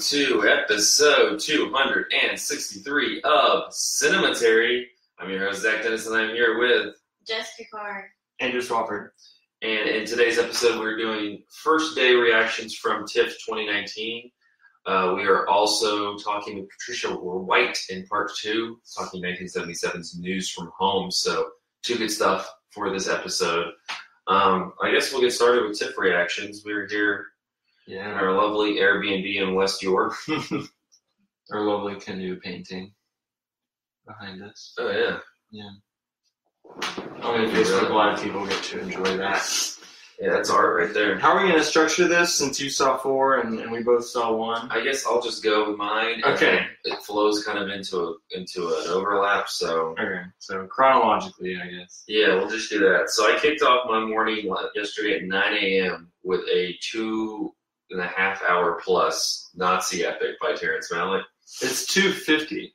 to episode 263 of Cinematary. I'm your host, Zach Dennis, and I'm here with Jessica Carr. Andrew Swafford. And in today's episode, we're doing first day reactions from TIFF 2019. We are also talking with Patricia White in part 2, talking 1977's News from Home. So, two good stuff for this episode. I guess we'll get started with TIFF reactions. We're here in our lovely Airbnb in West York. Our lovely canoe painting behind us. Oh, yeah. Yeah. On Facebook Live, people get to enjoy that. Yeah, that's art right there. How are we going to structure this since you saw 4 and we both saw 1? I guess I'll just go with mine. Okay. It flows kind of into an overlap, so... Okay, so chronologically, I guess. Yeah, we'll just do that. So I kicked off my morning yesterday at 9 a.m. with a 2.5 hour plus Nazi epic by Terrence Malick. It's 2:50.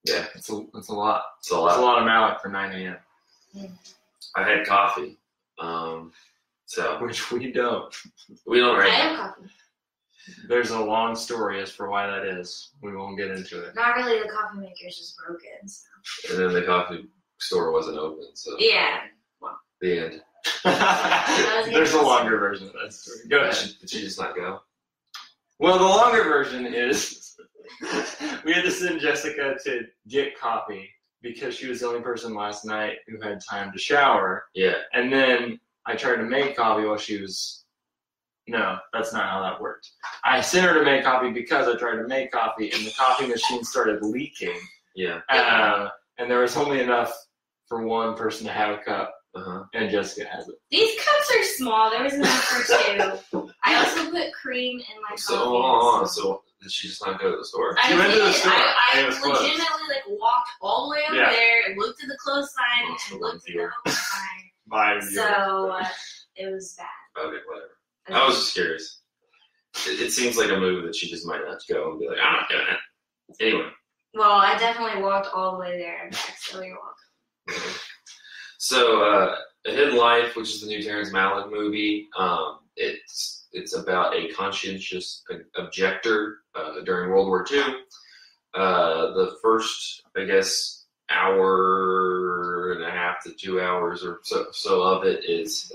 Yeah. It's a lot. It's a lot. It's a lot of Malick for 9 a.m. I had coffee. So Which we don't. we don't I right have now. coffee. There's a long story as for why that is. We won't get into it. Not really, the coffee maker's just broken. So. And then the coffee store wasn't open, so Yeah. the end. There's a longer version of that story. Go ahead. Did she just not go? Well, the longer version is we had to send Jessica to get coffee because she was the only person last night who had time to shower. Yeah. And then I tried to make coffee while she was... No, that's not how that worked. I sent her to make coffee because I tried to make coffee and the coffee machine started leaking. Yeah. And there was only enough for one person to have a cup. Uh-huh. And Jessica has it. These cups are small. There was enough for 2. I also put cream in my coffee. So did she just not go to the store? I She went to the did. store. I And it was closed. legitimately walked all the way over Yeah. there, looked at the close sign, Oh, so and looked at the viewer. open sign. Bye. So it was bad. Okay, whatever. I was just curious. It seems like a move that she just might not go and be like, I'm not doing it. Anyway. Well, I definitely walked all the way there and back, so you're welcome. So, A Hidden Life, which is the new Terrence Malick movie, it's about a conscientious objector during World War II. The first, I guess, hour and a half to 2 hours or so of it is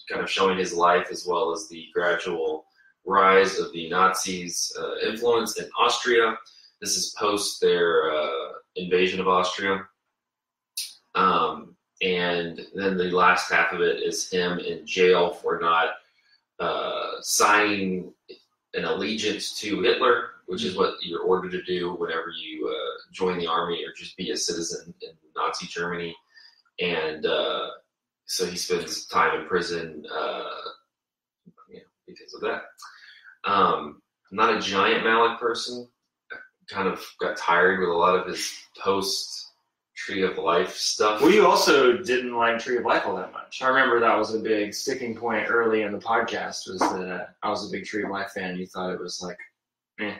kind of showing his life as well as the gradual rise of the Nazis' influence in Austria. This is post their invasion of Austria. And then the last half of it is him in jail for not signing an allegiance to Hitler, which is what you're ordered to do whenever you join the army or just be a citizen in Nazi Germany. And so he spends time in prison because of that. I'm not a giant Malick person. I kind of got tired with a lot of his post-Tree of Life stuff. Well, you also didn't like Tree of Life all that much. I remember that was a big sticking point early in the podcast, was that I was a big Tree of Life fan. You thought it was like, eh.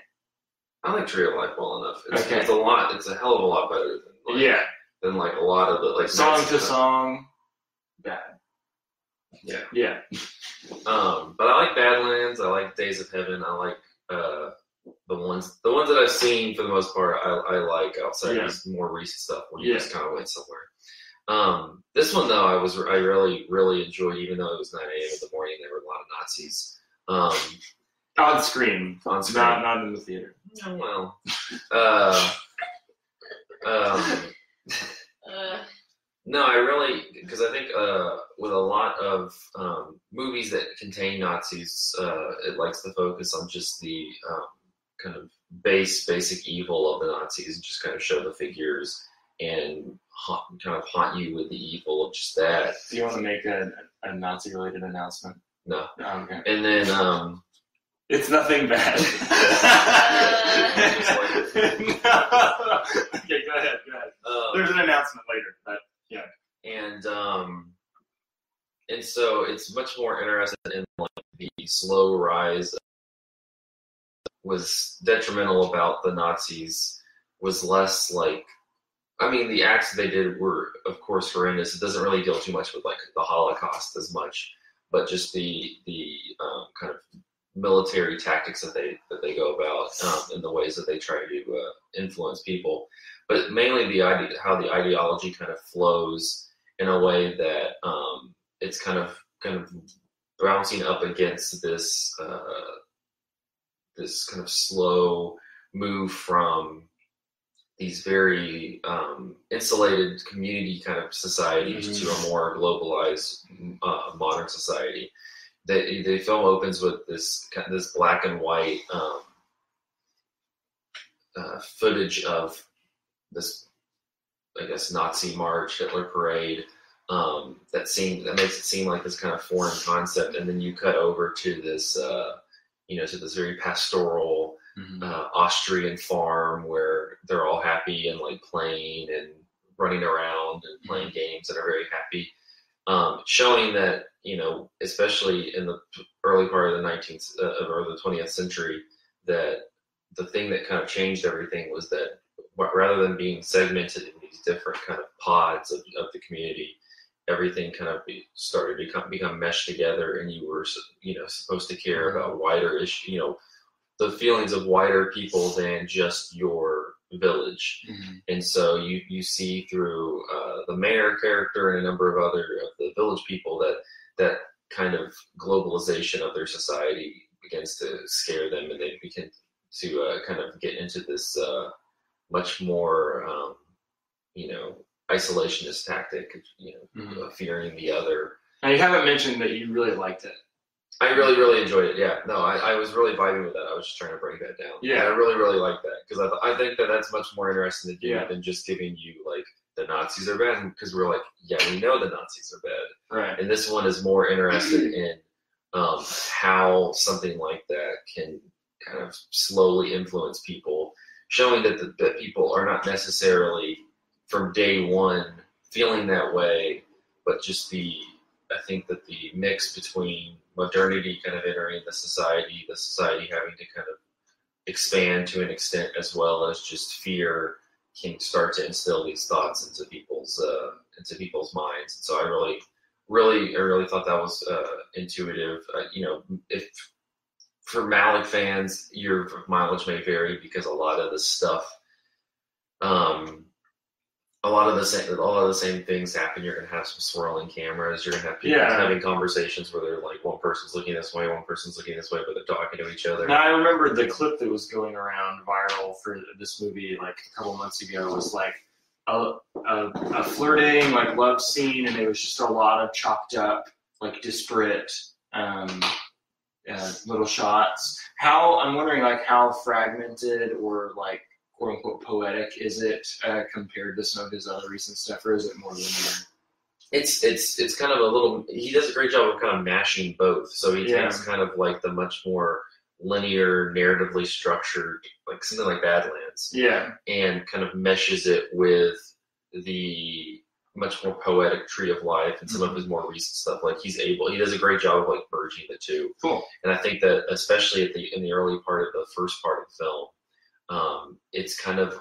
I like Tree of Life well enough. Okay. It's a lot. It's a hell of a lot better than like a lot of the like Song to song, bad. Yeah. Yeah. But I like Badlands. I like Days of Heaven. I like the ones that I've seen for the most part. I like outside these more recent stuff where you just kind of went somewhere. This one though, I really enjoyed, even though it was 9 a.m. in the morning. There were a lot of Nazis. On screen. Not in the theater. Well, no, I really, because I think with a lot of movies that contain Nazis, it likes to focus on just the kind of basic evil of the Nazis and just kind of show the figures and kind of haunt you with the evil of just that. Do you want to make a Nazi-related announcement? No. Oh, okay. And then... it's nothing bad. No. Okay, go ahead. There's an announcement later, but yeah. And so it's much more interesting in like the slow rise was detrimental about the Nazis, was less like, I mean, the acts that they did were, of course, horrendous. It doesn't really deal too much with like the Holocaust as much, but just the kind of military tactics that they go about, and the ways that they try to influence people, but mainly how the ideology kind of flows in a way that it's kind of bouncing up against this this kind of slow move from these very insulated community kind of societies to a more globalized modern society. The film opens with this black and white footage of this, I guess, Nazi march, Hitler parade. That makes it seem like this kind of foreign concept, and then you cut over to this, to this very pastoral Austrian farm where they're all happy and like playing and running around and playing games that are very happy, showing that especially in the early part of the 19th or the 20th century, that the thing that kind of changed everything was that rather than being segmented in these different kind of pods of the community, everything kind of started to become meshed together, and you were supposed to care about wider issue, the feelings of wider people than just your village. And so you see through the mayor character and a number of other of the village people that kind of globalization of their society begins to scare them, and they begin to kind of get into this much more isolationist tactic, fearing the other. Now, you haven't mentioned that you really liked it. I really, really enjoyed it. Yeah, no, I was really vibing with that. I was just trying to break that down. Yeah, I really, really like that because I think that's much more interesting to do than just giving you like the Nazis are bad, because we're like, yeah, we know the Nazis are bad, right? And this one is more interested in how something like that can kind of slowly influence people, showing that people are not necessarily from day one feeling that way, but just I think that the mix between modernity kind of entering the society having to kind of expand to an extent, as well as just fear can start to instill these thoughts into people's minds. And so I really thought that was intuitive. If for Malick fans, your mileage may vary because a lot of the stuff, a lot of the same things happen. You're gonna have some swirling cameras. You're gonna have people having conversations where they're like, one person's looking this way, one person's looking this way, but they're talking to each other. Now, I remember the clip that was going around viral for this movie like a couple months ago was like a flirting, like love scene, and it was just a lot of chopped up, like disparate little shots. I'm wondering like how fragmented or like quote unquote poetic is it compared to some of his other recent stuff, or is it more linear? It's kind of a little. He does a great job of kind of mashing both. So he takes kind of like the much more linear, narratively structured, like something like Badlands, and kind of meshes it with the much more poetic Tree of Life and some of his more recent stuff. Like he does a great job of like merging the two. Cool. And I think that especially in the early part of the first part of the film, it's kind of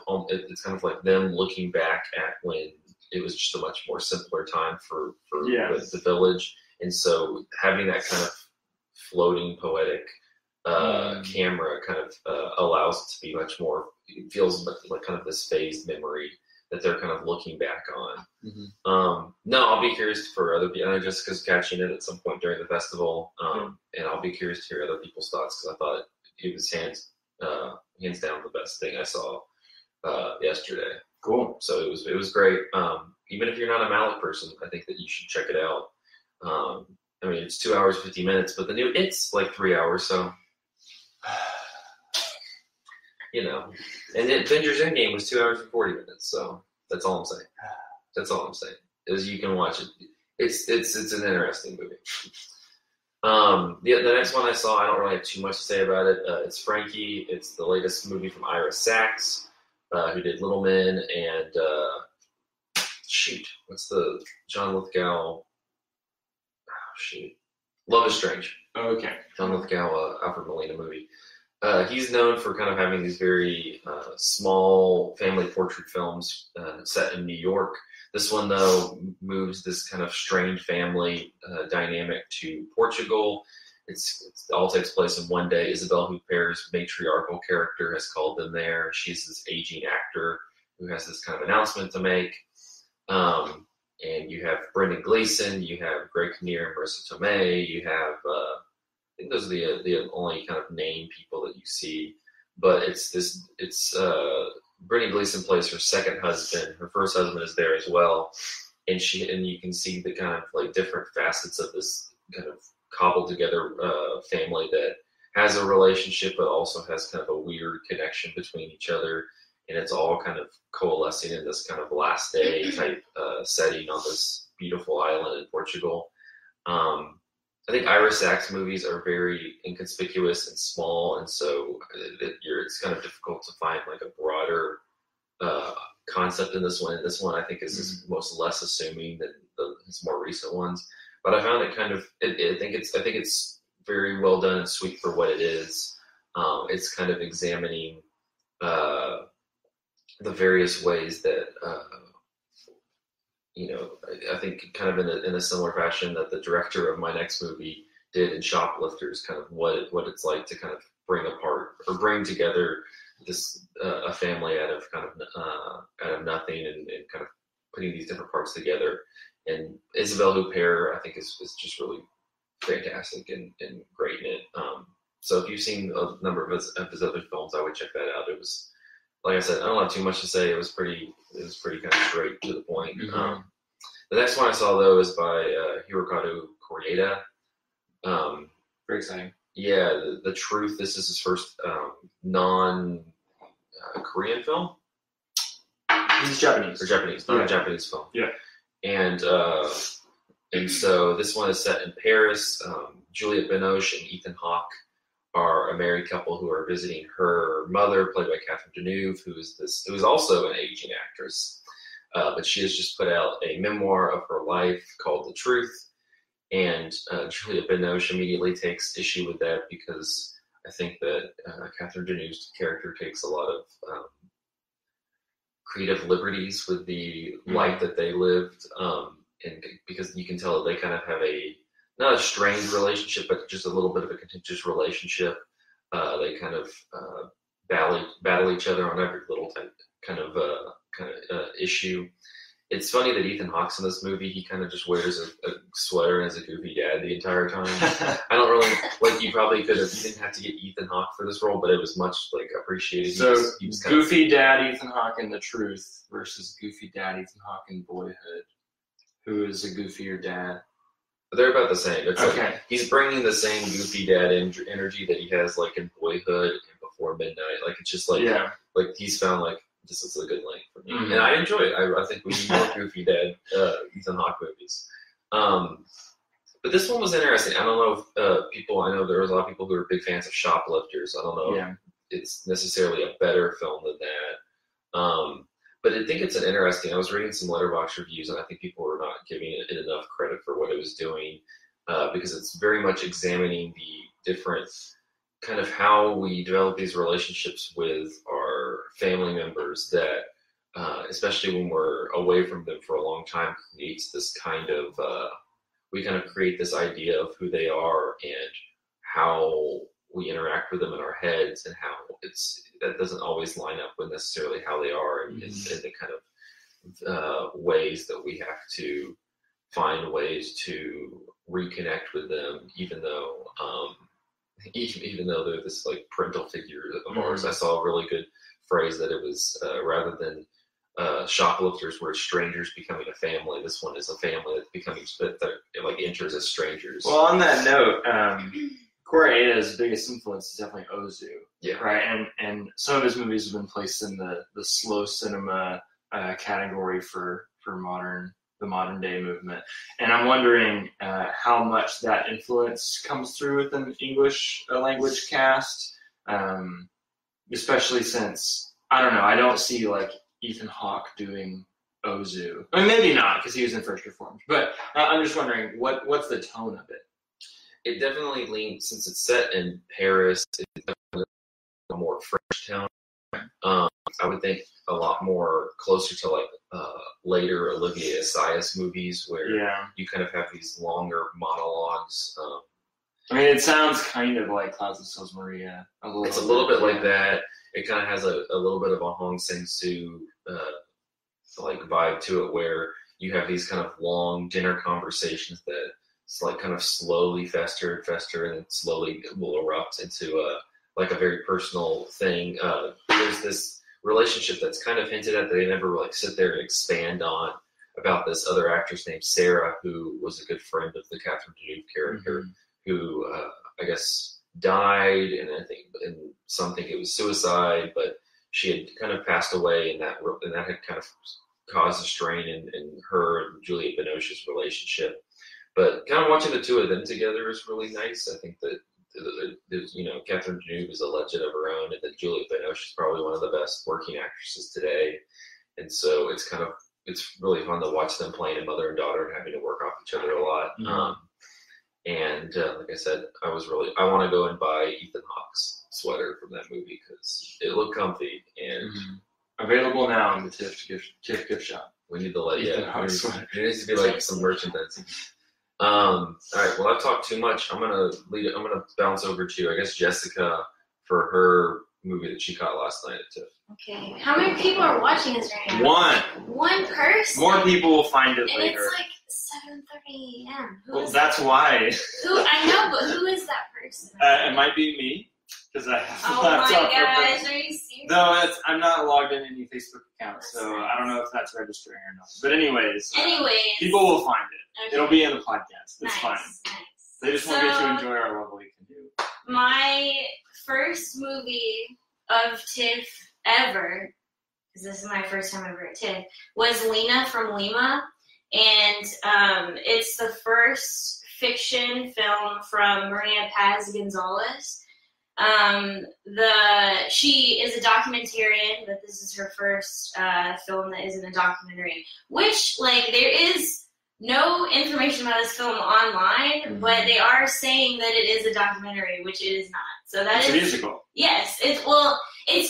like them looking back at when it was just a much more simpler time for the village, and so having that kind of floating poetic camera kind of allows it to be much more. It feels like kind of this phased memory that they're kind of looking back on. No, I'll be curious for other people. I know Jessica's catching it at some point during the festival, and I'll be curious to hear other people's thoughts because I thought it was hands down the best thing I saw yesterday. Cool. So it was great. Even if you're not a Malick person, I think that you should check it out. I mean, it's 2 hours 50 minutes, but it's like 3 hours, so And then Avengers Endgame was 2 hours and 40 minutes, so that's all I'm saying. Is you can watch it. It's an interesting movie. The next one I saw, I don't really have too much to say about it. It's Frankie. It's the latest movie from Ira Sachs, who did Little Men and what's the John Lithgow? Love is Strange. Oh, okay. John Lithgow, Alfred Molina movie. He's known for kind of having these very small family portrait films set in New York. This one, though, moves this kind of strained family dynamic to Portugal, it all takes place in one day. Isabelle Huppert's matriarchal character has called them there. She's this aging actor who has this kind of announcement to make. And you have Brendan Gleeson, you have Greg Kinnear and Marissa Tomei, you have, I think those are the only kind of named people that you see. But it's Brendan Gleeson plays her second husband. Her first husband is there as well. And you can see the kind of like different facets of this kind of cobbled together family that has a relationship, but also has kind of a weird connection between each other. And it's all kind of coalescing in this kind of last day type setting on this beautiful island in Portugal. I think Ira Sachs movies are very inconspicuous and small, and so it's kind of difficult to find like a broader concept in this one. And this one I think is most less assuming than his more recent ones. But I found it kind of I think it's very well done and sweet for what it is. It's kind of examining the various ways that, I think kind of in a similar fashion that the director of my next movie did in Shoplifters, kind of what it's like to kind of bring together this a family out of nothing and kind of putting these different parts together. And Isabelle Huppert, I think, is just really fantastic and great in it. So if you've seen a number of his other films, I would check that out. It was, like I said, I don't have too much to say. It was pretty kind of straight to the point. Mm-hmm. The next one I saw though is by Hirokazu Koreeda. Very exciting. Yeah, the Truth. This is his first non-Korean film. He's Japanese. Or Japanese, not a Japanese film. Yeah. And so this one is set in Paris. Juliette Binoche and Ethan Hawke are a married couple who are visiting her mother, played by Catherine Deneuve, who is also an aging actress. But she has just put out a memoir of her life called The Truth. And Juliette Binoche immediately takes issue with that because I think that Catherine Deneuve's character takes a lot of creative liberties with the life that they lived. And because you can tell that they kind of have not a strained relationship, but just a little bit of a contentious relationship. They kind of battle each other on every little kind of issue. It's funny that Ethan Hawke's in this movie. He kind of just wears a sweater and is a goofy dad the entire time. I don't really you probably could have. You didn't have to get Ethan Hawke for this role, but it was much appreciated. So he was goofy dad Ethan Hawke in The Truth versus goofy dad Ethan Hawke in Boyhood. Who is a goofier dad? They're about the same. It's okay. Like he's bringing the same goofy dad energy that he has like in Boyhood and Before Midnight. Like it's just like he's found like this is a good length for me, and I enjoy it. I think we need more goofy dad Ethan Hawke movies. But this one was interesting. I don't know if people. I know there was a lot of people who are big fans of Shoplifters. I don't know if it's necessarily a better film than that. But I think it's an interesting. I was reading some Letterboxd reviews, and I think people were not giving it enough credit for what it was doing because it's very much examining the different kind of how we develop these relationships with our family members that, especially when we're away from them for a long time, creates this kind of we kind of create this idea of who they are and how we interact with them in our heads, and how that doesn't always line up with necessarily how they are, and the kind of ways that we have to find ways to reconnect with them, even though they're this like parental figure of ours. I saw a really good phrase that it was rather than Shoplifters were strangers becoming a family. This one is a family that's becoming that like enters as strangers. Well, on that note, Koreeda's biggest influence is definitely Ozu. Yeah. Right. And some of his movies have been placed in the slow cinema category for the modern day movement. And I'm wondering how much that influence comes through with an English language cast, especially since, I don't know, I don't see like Ethan Hawke doing Ozu. I mean, maybe not because he was in First Reformed, but I'm just wondering what's the tone of it? It definitely leans, since it's set in Paris, it's definitely a more French town. I would think a lot more closer to like later Olivier Assayas movies where you kind of have these longer monologues. I mean, it sounds kind of like Clouds of Sils Maria. It's a little bit like that. It kind of has a little bit of a Hong Sang-soo like vibe to it, where you have these kind of long dinner conversations that it's like kind of slowly fester and fester, and then slowly will erupt into a very personal thing. There's this relationship that's kind of hinted at that they never like sit there and expand on, about this other actress named Sarah, who was a good friend of the Catherine Deneuve character, who I guess died, and some think it was suicide, but she had kind of passed away, and that had kind of caused a strain in her and Juliette Binoche's relationship. But kind of watching the two of them together is really nice. I think that Catherine Deneuve is a legend of her own, and that Juliette Binoche is probably one of the best working actresses today. And so it's really fun to watch them playing a mother and daughter and having to work off each other a lot. Like I said, I want to go and buy Ethan Hawke's sweater from that movie because it looked comfy and available now in the TIFF gift shop. We need to there needs to be like some merchandising. All right. Well, I've talked too much. I'm gonna bounce over to, I guess, Jessica for her movie that she caught last night at TIFF. Okay. How many people are watching this right now? One person. More people will find it and later. It's like 7:30 a.m. Well, that's why. I know, but who is that person? It might be me, because I have Oh my gosh, are you serious? No, I'm not logged in any Facebook account, so I don't know if that's registering or not. But anyways, people will find it. Okay. It'll be in the podcast. It's fine. Nice. They just won't get to enjoy our lovely canoe. My first movie of TIFF ever, because this is my first time ever at TIFF, was Lina from Lima. And it's the first fiction film from Maria Paz Gonzalez. She is a documentarian, but this is her first film that isn't a documentary. Which, there is no information about this film online, but they are saying that it is a documentary, which it is not. So it's a musical. Yes, it's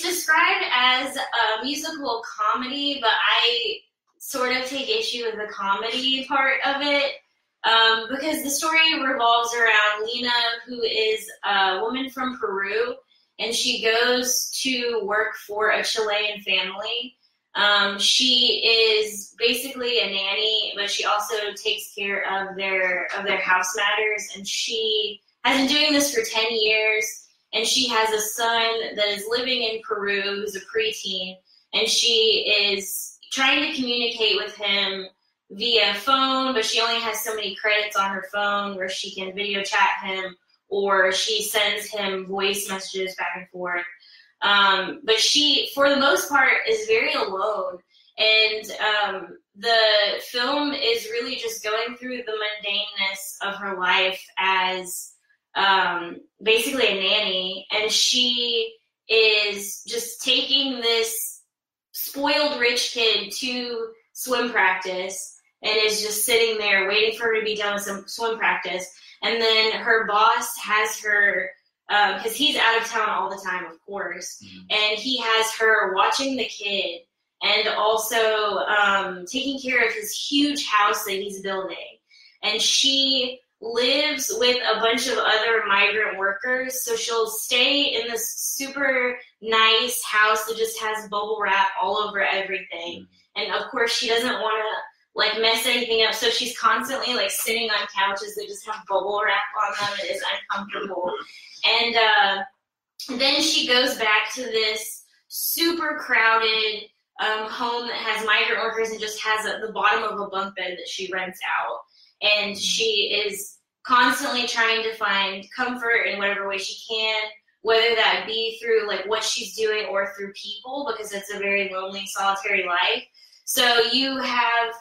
described as a musical comedy, but I sort of take issue with the comedy part of it. Because the story revolves around Lina, who is a woman from Peru, and she goes to work for a Chilean family. She is basically a nanny, but she also takes care of their house matters, and she has been doing this for 10 years, and she has a son that is living in Peru, who's a preteen, and she is trying to communicate with him via phone, but she only has so many credits on her phone where she can video chat him, or she sends him voice messages back and forth. But she, for the most part, is very alone. And the film is really just going through the mundaneness of her life as basically a nanny. And she is just taking this spoiled rich kid to swim practice and is just sitting there waiting for her to be done with some swim practice. And then her boss has her, because he's out of town all the time, of course, and he has her watching the kid and also taking care of his huge house that he's building. And she lives with a bunch of other migrant workers, so she'll stay in this super nice house that just has bubble wrap all over everything. And of course, she doesn't want to mess anything up, so she's constantly sitting on couches that just have bubble wrap on them. It is uncomfortable. And then she goes back to this super crowded home that has migrant workers and just has the bottom of a bunk bed that she rents out. And she is constantly trying to find comfort in whatever way she can, whether that be through what she's doing or through people, because it's a very lonely, solitary life. So you have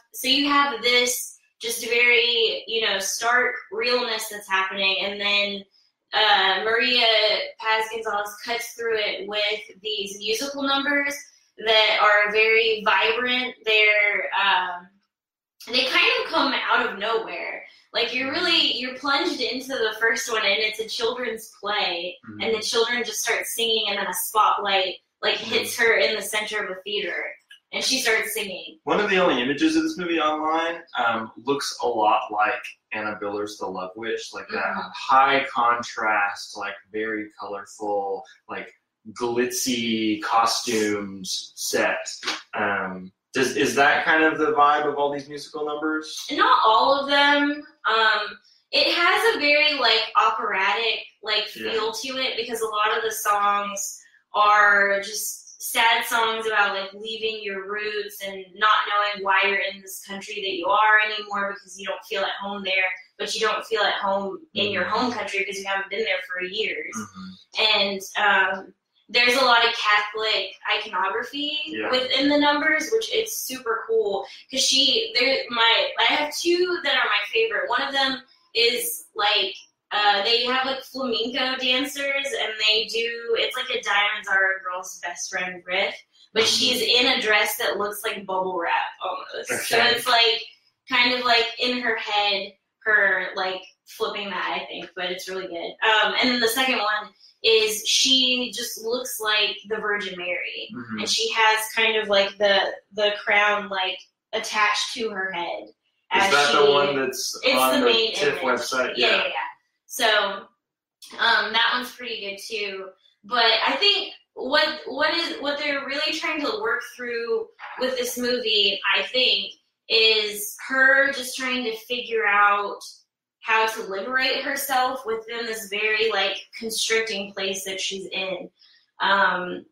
this just very, stark realness that's happening, and then Maria Paz Gonzalez cuts through it with these musical numbers that are very vibrant. They kind of come out of nowhere. You're plunged into the first one, and it's a children's play, and the children just start singing, and then a spotlight hits her in the center of a theater. and she started singing. One of the only images of this movie online looks a lot like Anna Biller's The Love Witch, like that high contrast, like very colorful, like glitzy costumes set. Is that kind of the vibe of all these musical numbers? Not all of them. It has a very like operatic like feel to it, because a lot of the songs are just sad songs about like leaving your roots and not knowing why you're in this country that you are anymore, because you don't feel at home there, but you don't feel at home in your home country because you haven't been there for years. And there's a lot of Catholic iconography within the numbers, which it's super cool. Because I have two that are my favorite. One of them is like they have like flamenco dancers, and it's like a Diamonds Are a Girl's Best Friend riff, but she's in a dress that looks like bubble wrap almost. Okay. So it's like kind of like in her head, her like flipping that, I think, but it's really good. And then the second one is she just looks like the Virgin Mary, and she has kind of like the crown like attached to her head. Is that the one that's on the TIFF website? Yeah. So that one's pretty good too. But I think what they're really trying to work through with this movie, I think, is her just trying to figure out how to liberate herself within this very like constricting place that she's in. And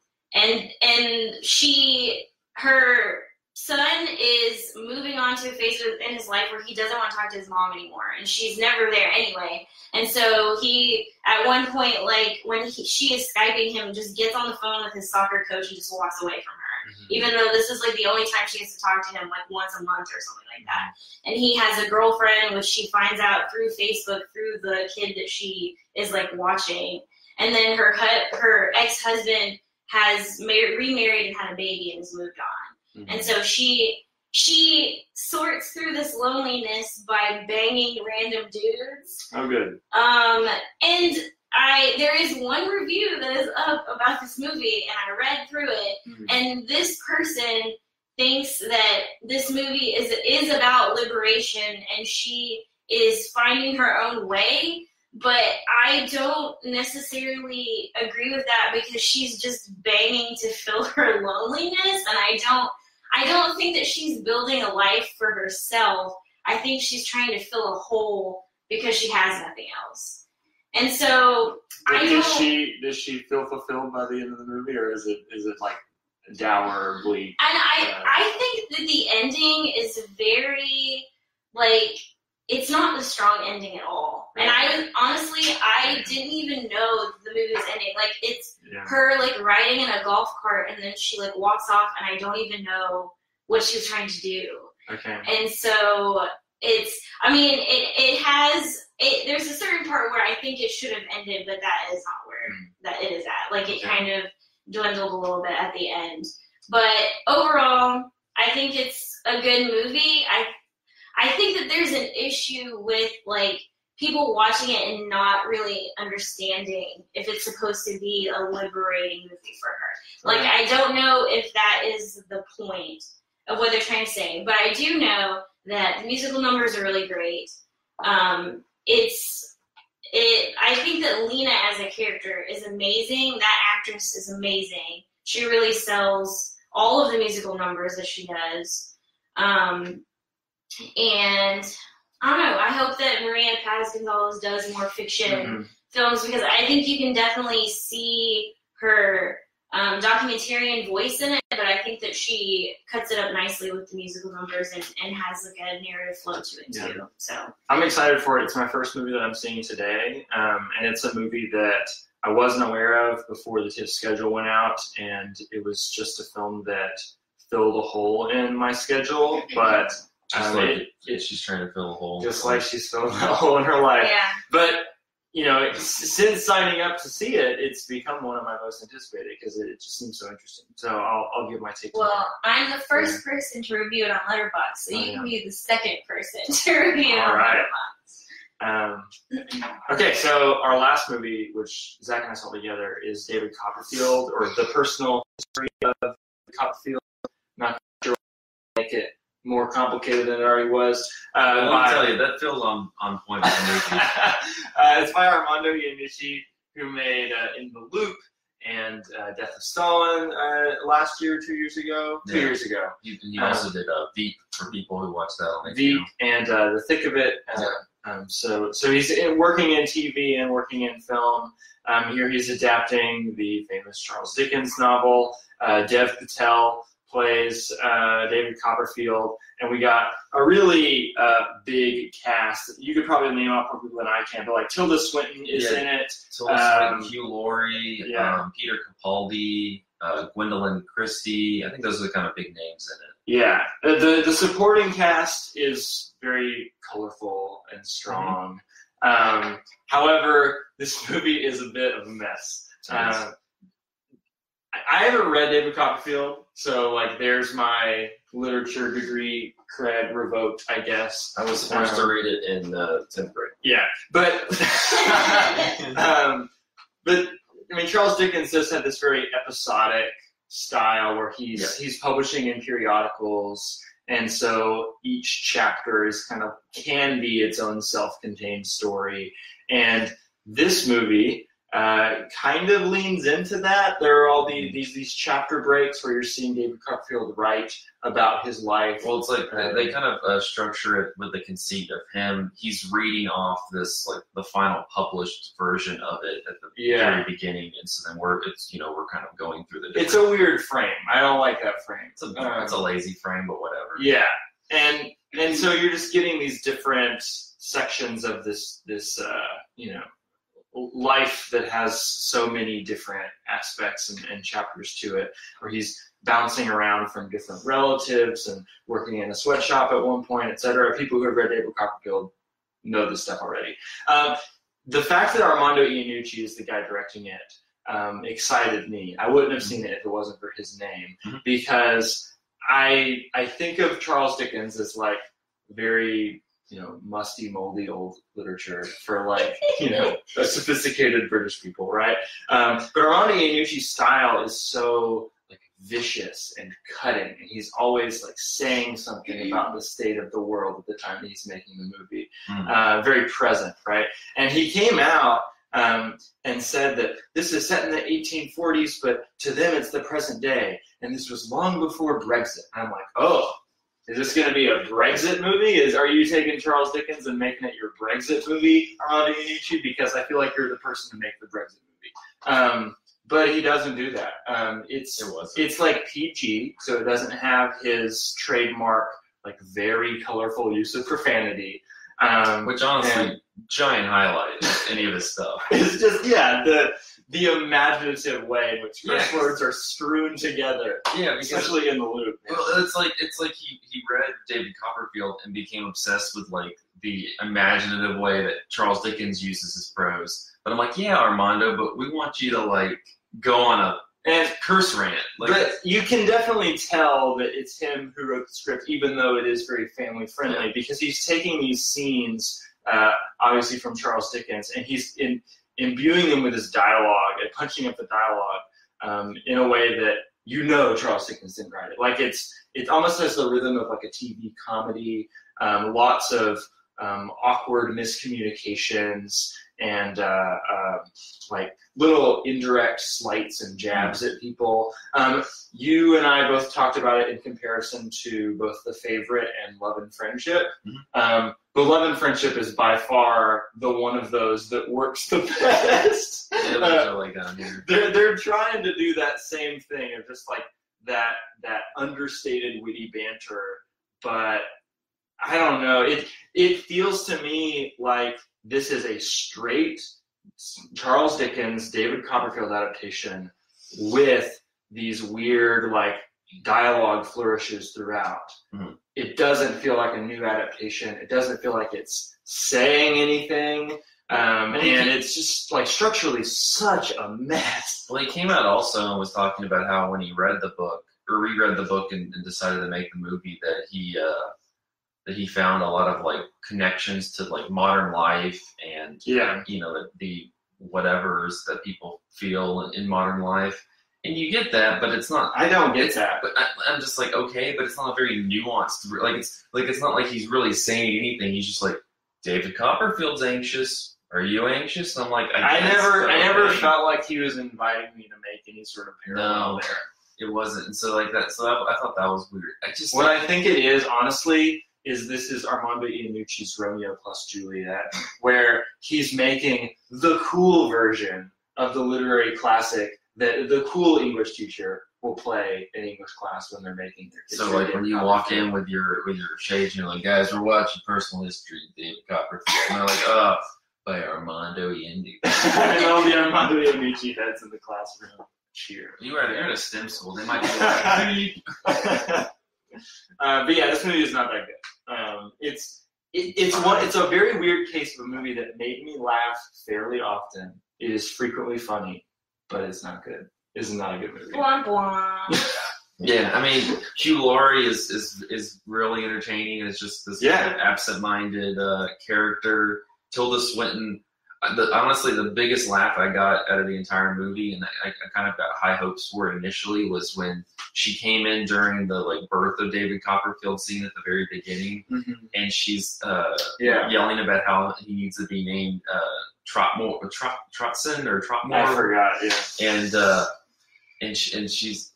her son is moving on to a phase in his life where he doesn't want to talk to his mom anymore, and she's never there anyway. And so he, at one point, like when she is Skyping him, just gets on the phone with his soccer coach and just walks away from her, even though this is like the only time she gets to talk to him, like once a month or something like that. And he has a girlfriend, which she finds out through Facebook, through the kid that she is like watching. And then her ex-husband has remarried and had a baby and has moved on. And so she sorts through this loneliness by banging random dudes. Oh, good. And there is one review that is up about this movie, and I read through it, and this person thinks that this movie is about liberation, and she is finding her own way. But I don't necessarily agree with that, because she's just banging to fill her loneliness, and I don't think that she's building a life for herself. I think she's trying to fill a hole because she has nothing else. And so does she feel fulfilled by the end of the movie, or is it like dour or bleak? And I think that the ending is very like, it's not the strong ending at all. And I didn't even know the movie was ending. Like, it's her like riding in a golf cart, and then she like walks off, and I don't even know what she was trying to do. Okay. And so there's a certain part where I think it should have ended, but that is not where that it is at. Like, it kind of dwindled a little bit at the end. But overall, I think it's a good movie. I think that there's an issue with like people watching it and not really understanding if it's supposed to be a liberating movie for her. Like, I don't know if that is the point of what they're trying to say, but I do know that the musical numbers are really great. I think that Lina as a character is amazing. That actress is amazing. She really sells all of the musical numbers that she does. And I don't know, I hope that Maria Paz Gonzalez does more fiction films, because I think you can definitely see her documentarian voice in it, but I think that she cuts it up nicely with the musical numbers and has like a narrative flow to it too. So I'm excited for it. It's my first movie that I'm seeing today, and it's a movie that I wasn't aware of before the TIFF schedule went out, and it was just a film that filled a hole in my schedule, but she's trying to fill a hole. Just like she's filling a hole in her life. Yeah. But, since signing up to see it, it's become one of my most anticipated, because it just seems so interesting. So I'll give my take. Well, I'm the first person to review it on Letterboxd, so you can be the second person to review it on Letterboxd. Okay, so our last movie, which Zach and I saw together, is David Copperfield, or The Personal History of Copperfield. Not make it more complicated than it already was. Let me tell you, that feels on point with the movie. It's by Armando Iannucci, who made In the Loop and Death of Stalin last year, 2 years ago. 2 years ago. He also did v.5 for people who watch that on v.5 and The Thick of It. So he's working in TV and working in film. Here he's adapting the famous Charles Dickens novel. Dev Patel plays David Copperfield, and we got a really big cast. You could probably name off more people than I can, but like Tilda Swinton is in it. Tilda Swinton, Hugh Laurie, Peter Capaldi, Gwendolyn Christie. I think those are the kind of big names in it. Yeah, the supporting cast is very colorful and strong. However, this movie is a bit of a mess. I haven't read David Copperfield, so like there's my literature degree cred revoked, I guess. I was forced to read it in 10th grade. Yeah, but but I mean, Charles Dickens just had this very episodic style where he's publishing in periodicals, and so each chapter is can be its own self-contained story. And this movie kind of leans into that. There are all these chapter breaks where you're seeing David Copperfield write about his life. Well, it's like they kind of structure it with the conceit of him. He's reading off this like the final published version of it at the very beginning, and so then we're kind of going through the. It's a weird frame. I don't like that frame. It's a lazy frame, but whatever. Yeah, and so you're just getting these different sections of this life that has so many different aspects and chapters to it, where he's bouncing around from different relatives and working in a sweatshop at one point, etc. People who have read David Copperfield know this stuff already. The fact that Armando Iannucci is the guy directing it excited me. I wouldn't have seen it if it wasn't for his name, because I think of Charles Dickens as like very musty, moldy old literature for sophisticated British people, right? But Armando Iannucci's style is so vicious and cutting, and he's always saying something about the state of the world at the time that he's making the movie. Very present, right? And he came out and said that this is set in the 1840s, but to them it's the present day, and this was long before Brexit. And I'm like, oh. Is this going to be a Brexit movie? Are you taking Charles Dickens and making it your Brexit movie, Armando Iannucci? Because I feel like you're the person to make the Brexit movie. But he doesn't do that. It's like PG, so it doesn't have his trademark, very colorful use of profanity. Which honestly, giant highlight of any of his stuff. It's just, the imaginative way in which curse words are strewn together. Yeah, especially in The Loop. Well, it's like he read David Copperfield and became obsessed with the imaginative way that Charles Dickens uses his prose. But I'm like, yeah, Armando, but we want you to go on a curse rant. But you can definitely tell that it's him who wrote the script, even though it is very family friendly, because he's taking these scenes, obviously from Charles Dickens, and he's imbuing them with his dialogue and punching up the dialogue in a way that Charles Dickens didn't write it. It almost has the rhythm of a TV comedy, lots of awkward miscommunications and little indirect slights and jabs at people. You and I both talked about it in comparison to both The Favorite and Love and Friendship. But Love and Friendship is by far the one of those that works the best. Yeah, those are down here. They're trying to do that same thing of just that understated witty banter, but I don't know. It feels to me like this is a straight Charles Dickens, David Copperfield adaptation with these weird dialogue flourishes throughout. It doesn't feel like a new adaptation. It doesn't feel like it's saying anything. And it's just structurally such a mess. Well, he came out also and was talking about how when he read the book or reread the book and decided to make the movie that he found a lot of connections to modern life and the whatevers that people feel in modern life. And you get that, but it's not. I don't get that. But I'm just like, okay, but it's not a very nuanced. Like it's not like he's really saying anything. He's just like, David Copperfield's anxious. Are you anxious? And I'm like, I never felt like he was inviting me to make any sort of parallel there. It wasn't. And so like that. So I thought that was weird. What I think it is, honestly, is this is Armando Iannucci's Romeo plus Juliet, where he's making the cool version of the literary classic that the cool English teacher will play in English class when they're making their kids. So like when you walk in with your shades, and you're like, guys, we're watching Personal History of David Copperfield. And they're like, oh, by Armando Iannucci. And all the Armando Iannucci heads in the classroom cheer. You're at a STEM school. They might be like, but yeah, this movie is not that good. It's a very weird case of a movie that made me laugh fairly often. It is frequently funny, but it's not good. It's not a good movie. Blah, blah. Yeah, I mean, Hugh Laurie is really entertaining. It's just this kind of absent-minded character. Tilda Swinton. Honestly, the biggest laugh I got out of the entire movie, and I kind of got high hopes for it initially, was when she came in during the birth of David Copperfield scene at the very beginning, and she's yelling about how he needs to be named Trotson or Trotmore. I forgot. Yeah. And she's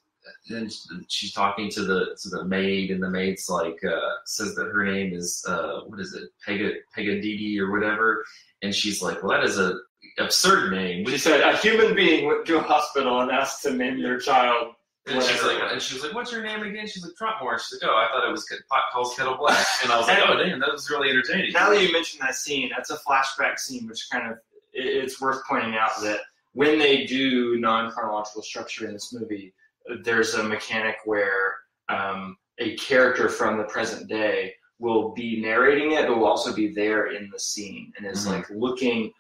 talking to the maid, and the maid's like says that her name is what is it, Pegadidi or whatever, and she's like, well, that is a absurd name. She said a human being went to a hospital and asked to name their child. And she's like, what's your name again? She's like, Trotmore. She's like, oh, I thought it was Pot Calls Kettle Black. And I was like, oh, damn, that was really entertaining. Now that you mentioned that scene, that's a flashback scene, which kind of, it's worth pointing out that when they do non-chronological structure in this movie, there's a mechanic where a character from the present day will be narrating it, but will also be there in the scene and is like looking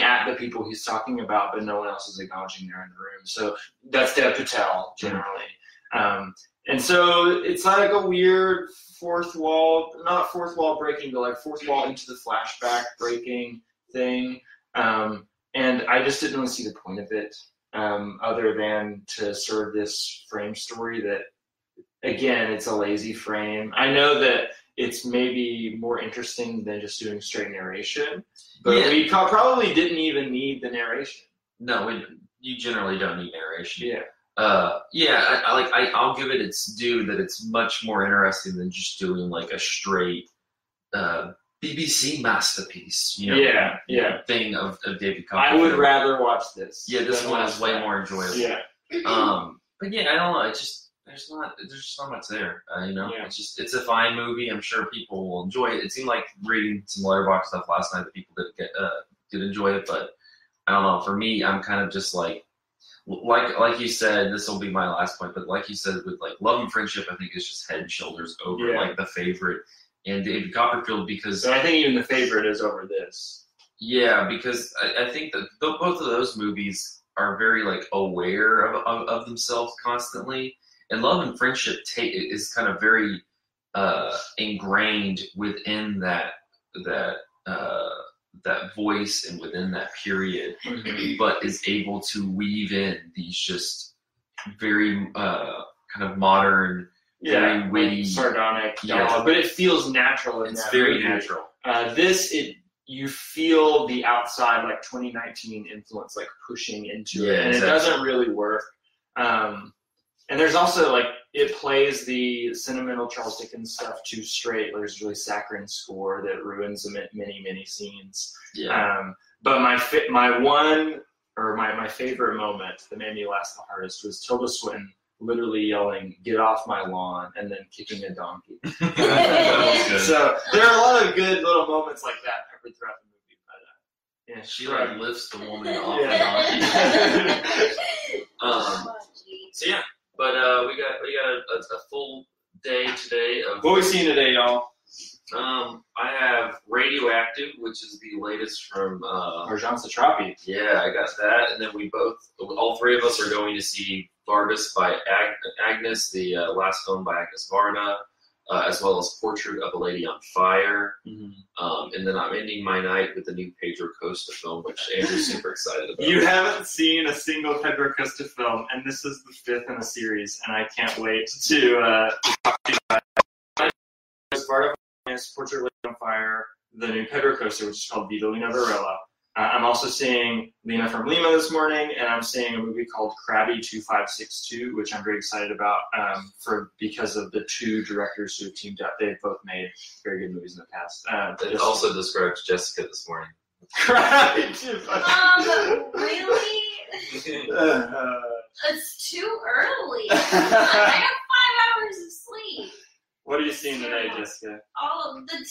at the people he's talking about, but no one else is acknowledging they're in the room. So that's Dev Patel generally. And so it's like a weird not fourth wall breaking, but like fourth wall into the flashback breaking thing. And I just didn't really see the point of it, other than to serve this frame story that, again, it's a lazy frame. I know that it's maybe more interesting than just doing straight narration, but we probably didn't even need the narration. No, you generally don't need narration. Yeah. I'll give it its due that it's much more interesting than just doing like a straight BBC masterpiece, thing of David Copperfield. I would rather watch this. Yeah, this one is way more enjoyable. Yeah. But yeah, I don't know. It's just there's just not much there. It's a fine movie. I'm sure people will enjoy it. It seemed like reading some Letterboxd stuff last night that people did enjoy it, but I don't know. For me, I'm kind of just like you said, this will be my last point, but like you said, with like Love and Friendship, I think it's just head and shoulders over like The Favorite and David Copperfield, because I think even The Favorite is over this. Yeah, because I think that both of those movies are very like aware of themselves constantly, and Love and Friendship is kind of very ingrained within that voice and within that period, but is able to weave in these just very kind of modern, very witty, sardonic dialogue, but it feels natural. It's very natural. You feel the outside, like 2019 influence, like pushing into it, and it doesn't really work. And there's also like it plays the sentimental Charles Dickens stuff too straight. There's a really saccharine score that ruins many scenes. Yeah. But my favorite moment that made me laugh the hardest was Tilda Swinton literally yelling, "Get off my lawn," and then kicking a donkey. That was good. So there are a lot of good little moments like that peppered throughout the movie. But she like lifts the woman off the donkey. So yeah, but we got a full day today of what we seen today, y'all. I have Radioactive, which is the latest from Arjan Satrapi. Yeah, I got that, and then all three of us are going to see Vargas by Agnes, the last film by Agnes Varda. as well as Portrait of a Lady on Fire. Mm-hmm. And then I'm ending my night with the new Pedro Costa film, which Andrew's super excited about. You haven't seen a single Pedro Costa film, and this is the 5th in a series, and I can't wait to talk to you about it. As part of Portrait of a Lady on Fire, the new Pedro Costa, which is called Vida Lina Varela. I'm also seeing Lina from Lima this morning, and I'm seeing a movie called Krabby 2562, which I'm very excited about because of the 2 directors who have teamed up. They've both made very good movies in the past. It also describes Jessica this morning. Krabby Really? It's too early. I have 5 hours of sleep. What are you seeing today, Jessica? All of the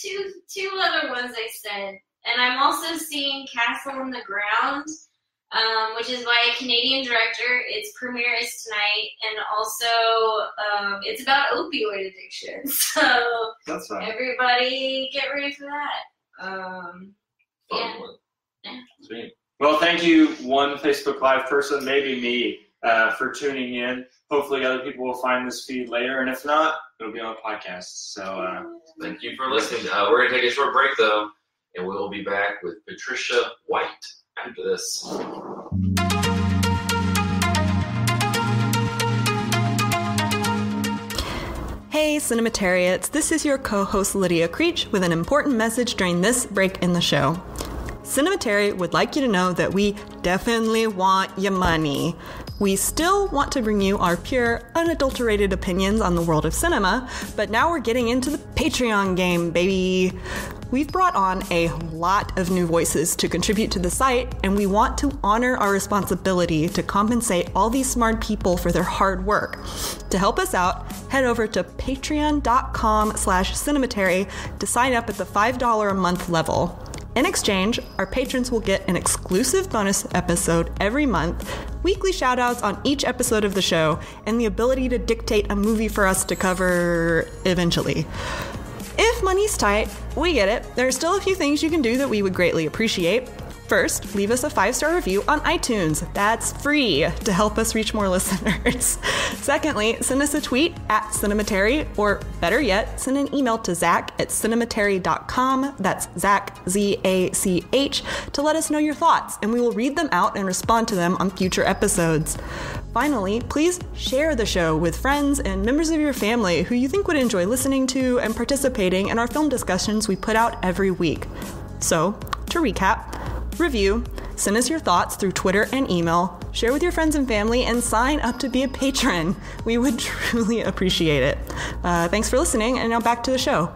two other ones I said. And I'm also seeing Castle on the Ground, which is by a Canadian director. Its premiere is tonight, and also it's about opioid addiction. So that's fine. Everybody get ready for that. Yeah. Sweet. Well, thank you, one Facebook Live person, maybe me, for tuning in. Hopefully other people will find this feed later, and if not, it'll be on a podcast. So thank you for listening. We're going to take a short break, though. And we'll be back with Patricia White after this. Hey, Cinematariats. This is your co-host Lydia Creech with an important message during this break in the show. Cinematary would like you to know that we definitely want your money. We still want to bring you our pure, unadulterated opinions on the world of cinema, but now we're getting into the Patreon game, baby. We've brought on a lot of new voices to contribute to the site, and we want to honor our responsibility to compensate all these smart people for their hard work. To help us out, head over to patreon.com/cinematary to sign up at the $5 a month level. In exchange, our patrons will get an exclusive bonus episode every month, weekly shoutouts on each episode of the show, and the ability to dictate a movie for us to cover eventually. If money's tight, we get it. There are still a few things you can do that we would greatly appreciate. First, leave us a 5-star review on iTunes. That's free to help us reach more listeners. Secondly, send us a tweet at Cinematary, or better yet, send an email to Zach@cinematary.com. That's Zach, Z-A-C-H, to let us know your thoughts, and we will read them out and respond to them on future episodes. Finally, please share the show with friends and members of your family who you think would enjoy listening to and participating in our film discussions we put out every week. So, to recap, review, send us your thoughts through Twitter and email, share with your friends and family, and sign up to be a patron. We would truly appreciate it. Thanks for listening, and now back to the show.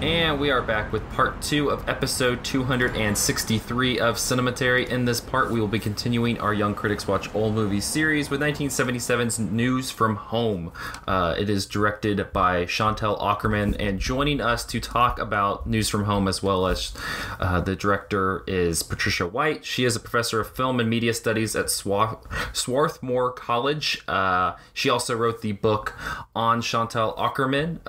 And we are back with part 2 of episode 263 of Cinematary. In this part, we will be continuing our Young Critics Watch Old Movies series with 1977's News from Home. It is directed by Chantal Akerman, and joining us to talk about News from Home as well as the director is Patricia White. She is a professor of film and media studies at Swarthmore College. She also wrote the book on Chantal Akerman,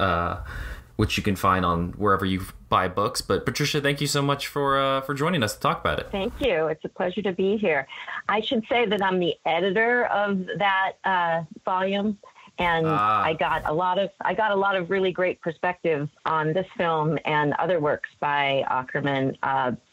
which you can find on wherever you buy books. But Patricia, thank you so much for joining us to talk about it. Thank you. It's a pleasure to be here. I should say that I'm the editor of that volume, and I got a lot of really great perspectives on this film and other works by Akerman,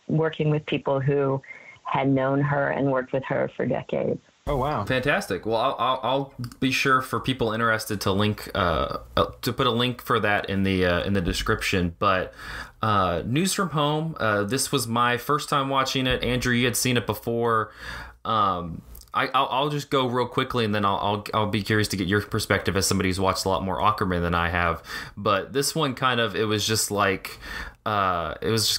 working with people who had known her and worked with her for decades. Oh wow! Fantastic. Well, I'll be sure for people interested to link to put a link for that in the description. But News from Home. This was my first time watching it. Andrew, you had seen it before. I'll just go real quickly, and then I'll be curious to get your perspective as somebody who's watched a lot more Aquaman than I have. But this one it was just like I was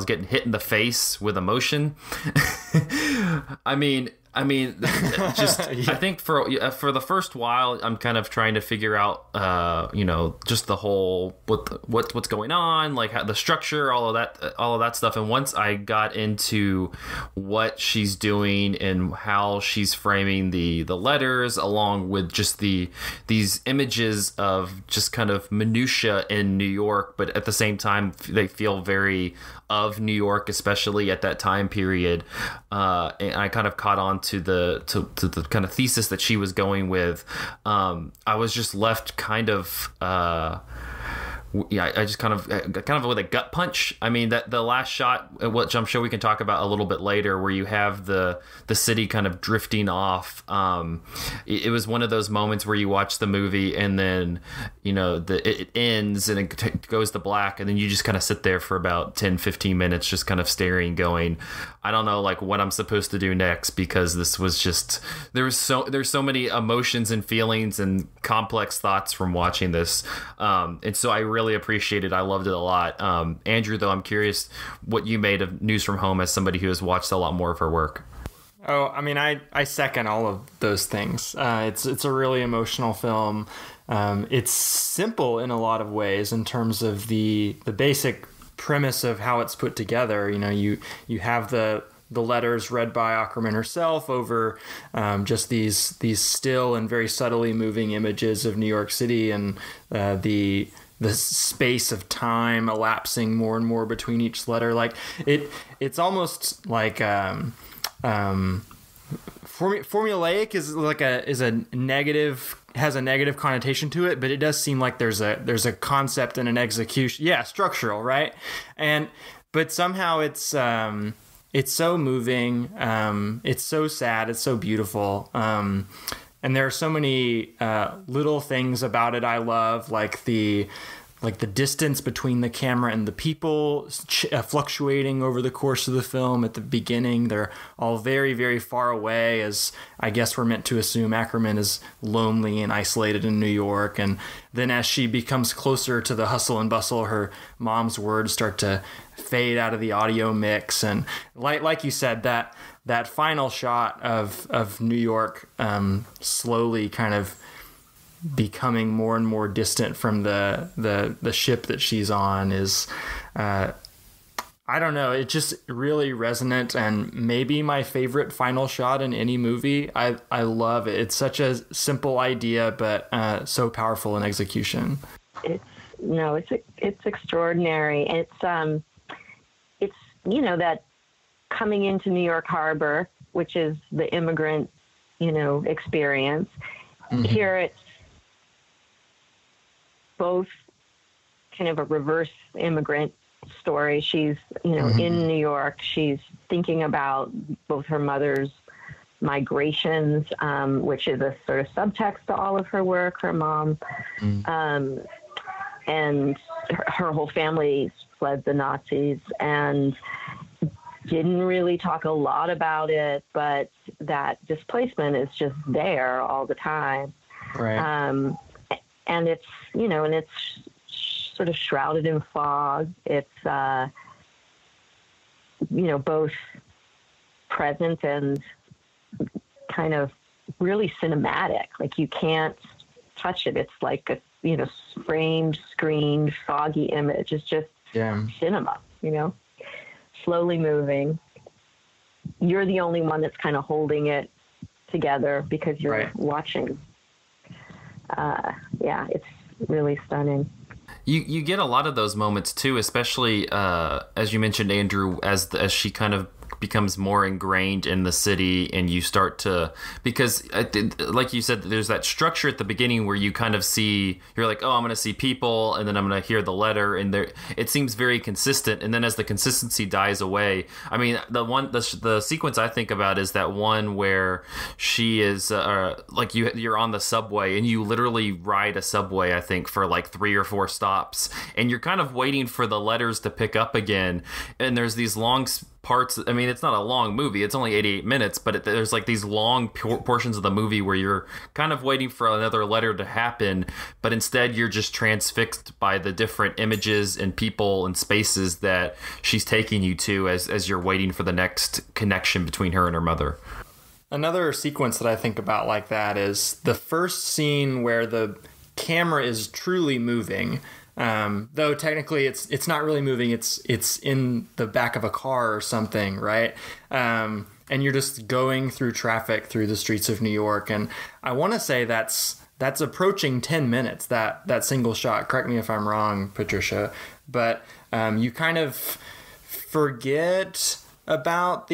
getting hit in the face with emotion. I mean, just yeah. I think for the first while, I'm kind of trying to figure out, just the whole what's going on, like how the structure, all of that stuff. And once I got into what she's doing and how she's framing the letters, along with just these images of just kind of minutia in New York, but at the same time they feel very of New York, especially at that time period. And I kind of caught on to the kind of thesis that she was going with. I was just left kind of I just kind of with a gut punch. I mean, that the last shot, which I'm sure we can talk about a little bit later, where you have the city kind of drifting off. It was one of those moments where you watch the movie and then, it ends and it goes to black, and then you just kind of sit there for about 10-15 minutes just kind of staring, going, I don't know, like, what I'm supposed to do next, because this was just, there's so many emotions and feelings and complex thoughts from watching this. And so I really appreciated it. I loved it a lot. Andrew, though, I'm curious what you made of News from Home as somebody who has watched a lot more of her work. Oh, I mean, I second all of those things. It's a really emotional film. It's simple in a lot of ways in terms of the basic premise of how it's put together. You have the letters read by Aquaman herself over just these still and very subtly moving images of New York City, and the space of time elapsing more and more between each letter. Like it's almost like formulaic has a negative connotation to it, but it does seem like there's a concept and an execution. Yeah, structural, right? But somehow it's so moving. It's so sad. It's so beautiful. And there are so many little things about it I love, like the distance between the camera and the people fluctuating over the course of the film. At the beginning, they're all very, very far away, as I guess we're meant to assume Ackerman is lonely and isolated in New York. And then as she becomes closer to the hustle and bustle, her mom's words start to fade out of the audio mix. And like you said, that final shot of New York slowly kind of becoming more and more distant from the ship that she's on is I don't know, it's just really resonant, and maybe my favorite final shot in any movie. I love it. It's such a simple idea, but so powerful in execution. It's extraordinary. It's that coming into New York Harbor, which is the immigrant experience. Mm-hmm. Here it's both kind of a reverse immigrant story. She's, mm-hmm. in New York. She's thinking about both her mother's migrations, which is a sort of subtext to all of her work. Her mom, mm-hmm. And her whole family fled the Nazis, and didn't really talk a lot about it, but that displacement is just there all the time. Right. And it's, and it's sort of shrouded in fog. It's, both present and kind of really cinematic. Like, you can't touch it. It's like a, framed, screened, foggy image. It's just cinema, slowly moving. You're the only one that's kind of holding it together because you're watching. It's really stunning. You get a lot of those moments too, especially as you mentioned, Andrew, as she kind of becomes more ingrained in the city, and you start to, because like you said, there's that structure at the beginning where you kind of see, you're like, oh, I'm going to see people, and then I'm going to hear the letter, and there it seems very consistent. And then as the consistency dies away, I mean, the sequence I think about is that one where she is like you're on the subway, and you literally ride a subway, I think, for like 3 or 4 stops, and you're kind of waiting for the letters to pick up again, and there's these long parts. I mean, it's not a long movie. It's only 88 minutes, but there's like these long portions of the movie where you're kind of waiting for another letter to happen, but instead you're just transfixed by the different images and people and spaces that she's taking you to as you're waiting for the next connection between her and her mother. Another sequence that I think about like that is the first scene where the camera is truly moving. Though technically it's not really moving, it's in the back of a car or something, right? And you're just going through traffic through the streets of New York, and I want to say that's approaching 10 minutes, that single shot. Correct me if I'm wrong, Patricia, but you kind of forget about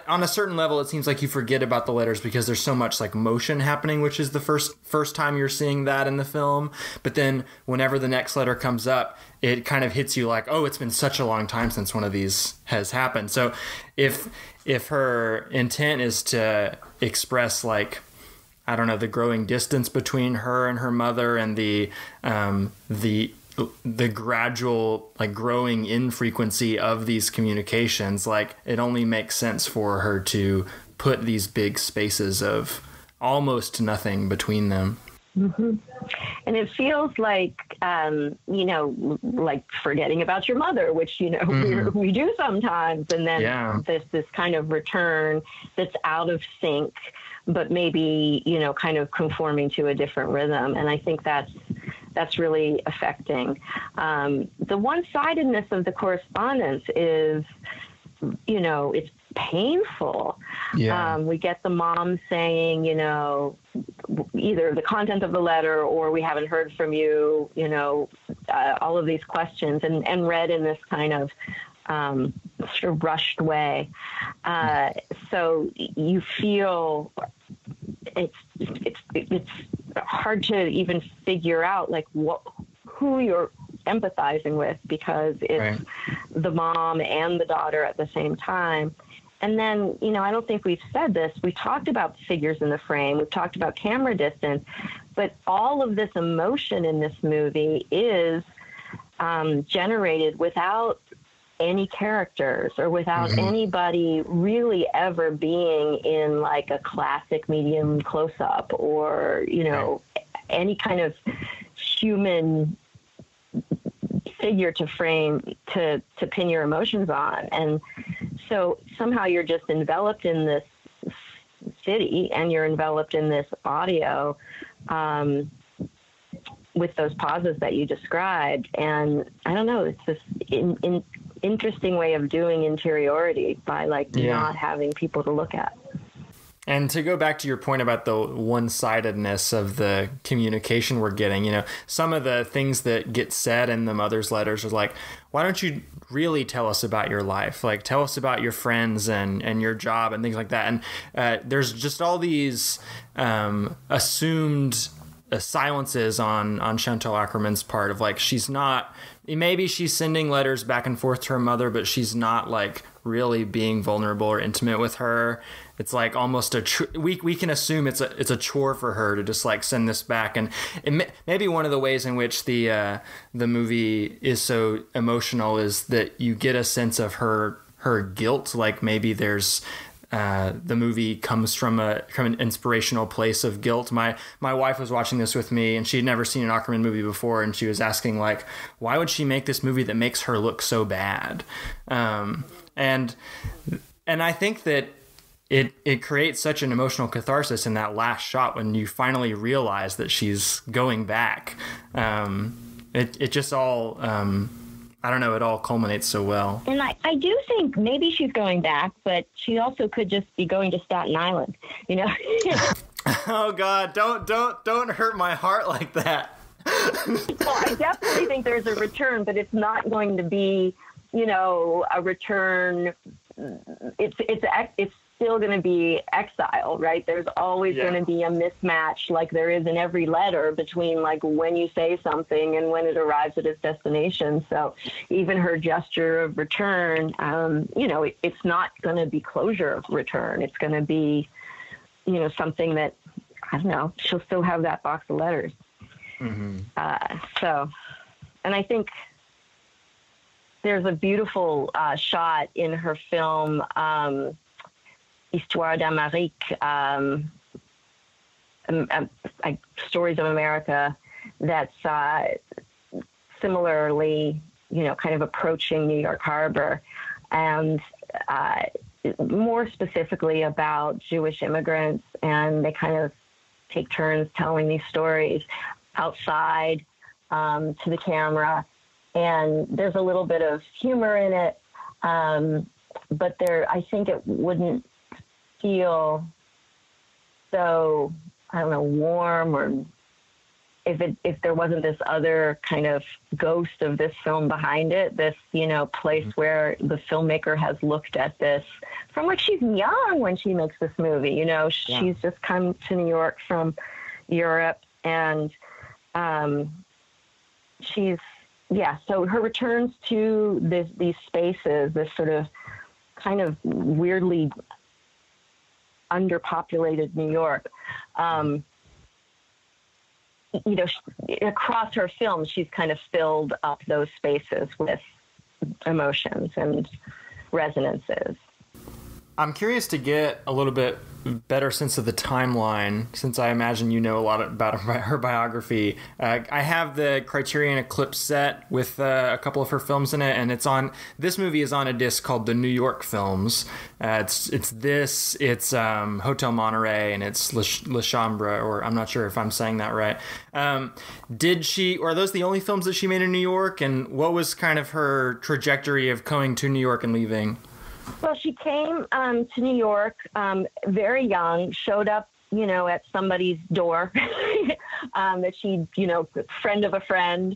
on a certain level, it seems like you forget about the letters because there's so much like motion happening, which is the first time you're seeing that in the film. But then whenever the next letter comes up, it kind of hits you like, oh, it's been such a long time since one of these has happened. So if her intent is to express like, I don't know, the growing distance between her and her mother and the gradual like growing infrequency of these communications, like it only makes sense for her to put these big spaces of almost nothing between them. Mm-hmm. And it feels like, like forgetting about your mother, which, mm-hmm. we do sometimes. And then this kind of return that's out of sync, but maybe, kind of conforming to a different rhythm. And I think that's really affecting. The one-sidedness of the correspondence is, it's painful. Yeah. We get the mom saying, either the content of the letter or we haven't heard from you, all of these questions and read in this kind of sort of rushed way. So you feel it's hard to even figure out like who you're empathizing with, because it's the mom and the daughter at the same time. And then, I don't think we've said this. We talked about figures in the frame. We've talked about camera distance, but all of this emotion in this movie is generated without any characters or without anybody really ever being in like a classic medium close-up or, any kind of human figure to frame to pin your emotions on. And so somehow you're just enveloped in this city and you're enveloped in this audio with those pauses that you described. And I don't know, it's this interesting way of doing interiority by not having people to look at. And to go back to your point about the one-sidedness of the communication we're getting, some of the things that get said in the mother's letters are like, why don't you really tell us about your life? Like, tell us about your friends and your job and things like that. And there's just all these assumed silences on Chantal Akerman's part of like, maybe she's sending letters back and forth to her mother, but she's not like really being vulnerable or intimate with her. It's like almost we can assume it's a chore for her to just like send this back. And maybe one of the ways in which the movie is so emotional is that you get a sense of her guilt. Like maybe there's the movie comes from an inspirational place of guilt. My wife was watching this with me, and she had never seen an Akerman movie before, and she was asking like, why would she make this movie that makes her look so bad? And I think that it creates such an emotional catharsis in that last shot when you finally realize that she's going back. It just all I don't know, it all culminates so well. And I do think maybe she's going back, but she also could just be going to Staten Island, Oh God, don't hurt my heart like that. Well, I definitely think there's a return, but it's not going to be, a return. It's still going to be exile, right? There's always going to be a mismatch, like there is in every letter, between like when you say something and when it arrives at its destination. So even her gesture of return, it's not going to be closure of return. It's going to be, something that, I don't know, she'll still have that box of letters. Mm-hmm. And I think there's a beautiful shot in her film Histoire d'Amérique, Stories of America, that's similarly, kind of approaching New York Harbor, and more specifically about Jewish immigrants, and they kind of take turns telling these stories outside to the camera, and there's a little bit of humor in it, but I think it wouldn't feel so, I don't know, warm, or if there wasn't this other kind of ghost of this film behind it, this, place where the filmmaker has looked at this from, like, she's young when she makes this movie, she's just come to New York from Europe, and so her returns to these spaces, this sort of kind of weirdly underpopulated New York, across her film, she's kind of filled up those spaces with emotions and resonances. I'm curious to get a little bit better sense of the timeline, since I imagine you know a lot about her biography. I have the Criterion Eclipse set with a couple of her films in it, and this movie is on a disc called the New York Films. It's Hotel Monterey, and it's Le Chambre, or I'm not sure if I'm saying that right. Are those the only films that she made in New York, and what was kind of her trajectory of coming to New York and leaving? Well, she came to New York very young, showed up, at somebody's door that she, friend of a friend,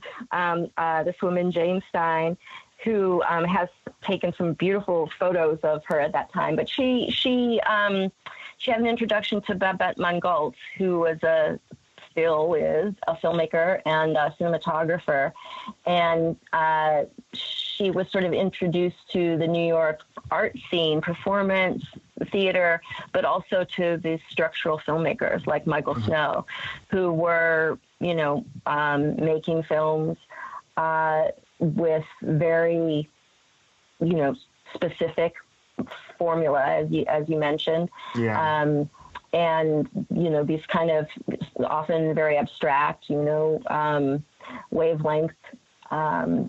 this woman, Jane Stein, who has taken some beautiful photos of her at that time. But she had an introduction to Babette Mangolt, who still is a filmmaker and a cinematographer. And she was sort of introduced to the New York art scene, performance, theater, but also to these structural filmmakers like Michael Snow, who were, making films with very, specific formula, as you mentioned. Yeah. And, these kind of often very abstract, wavelength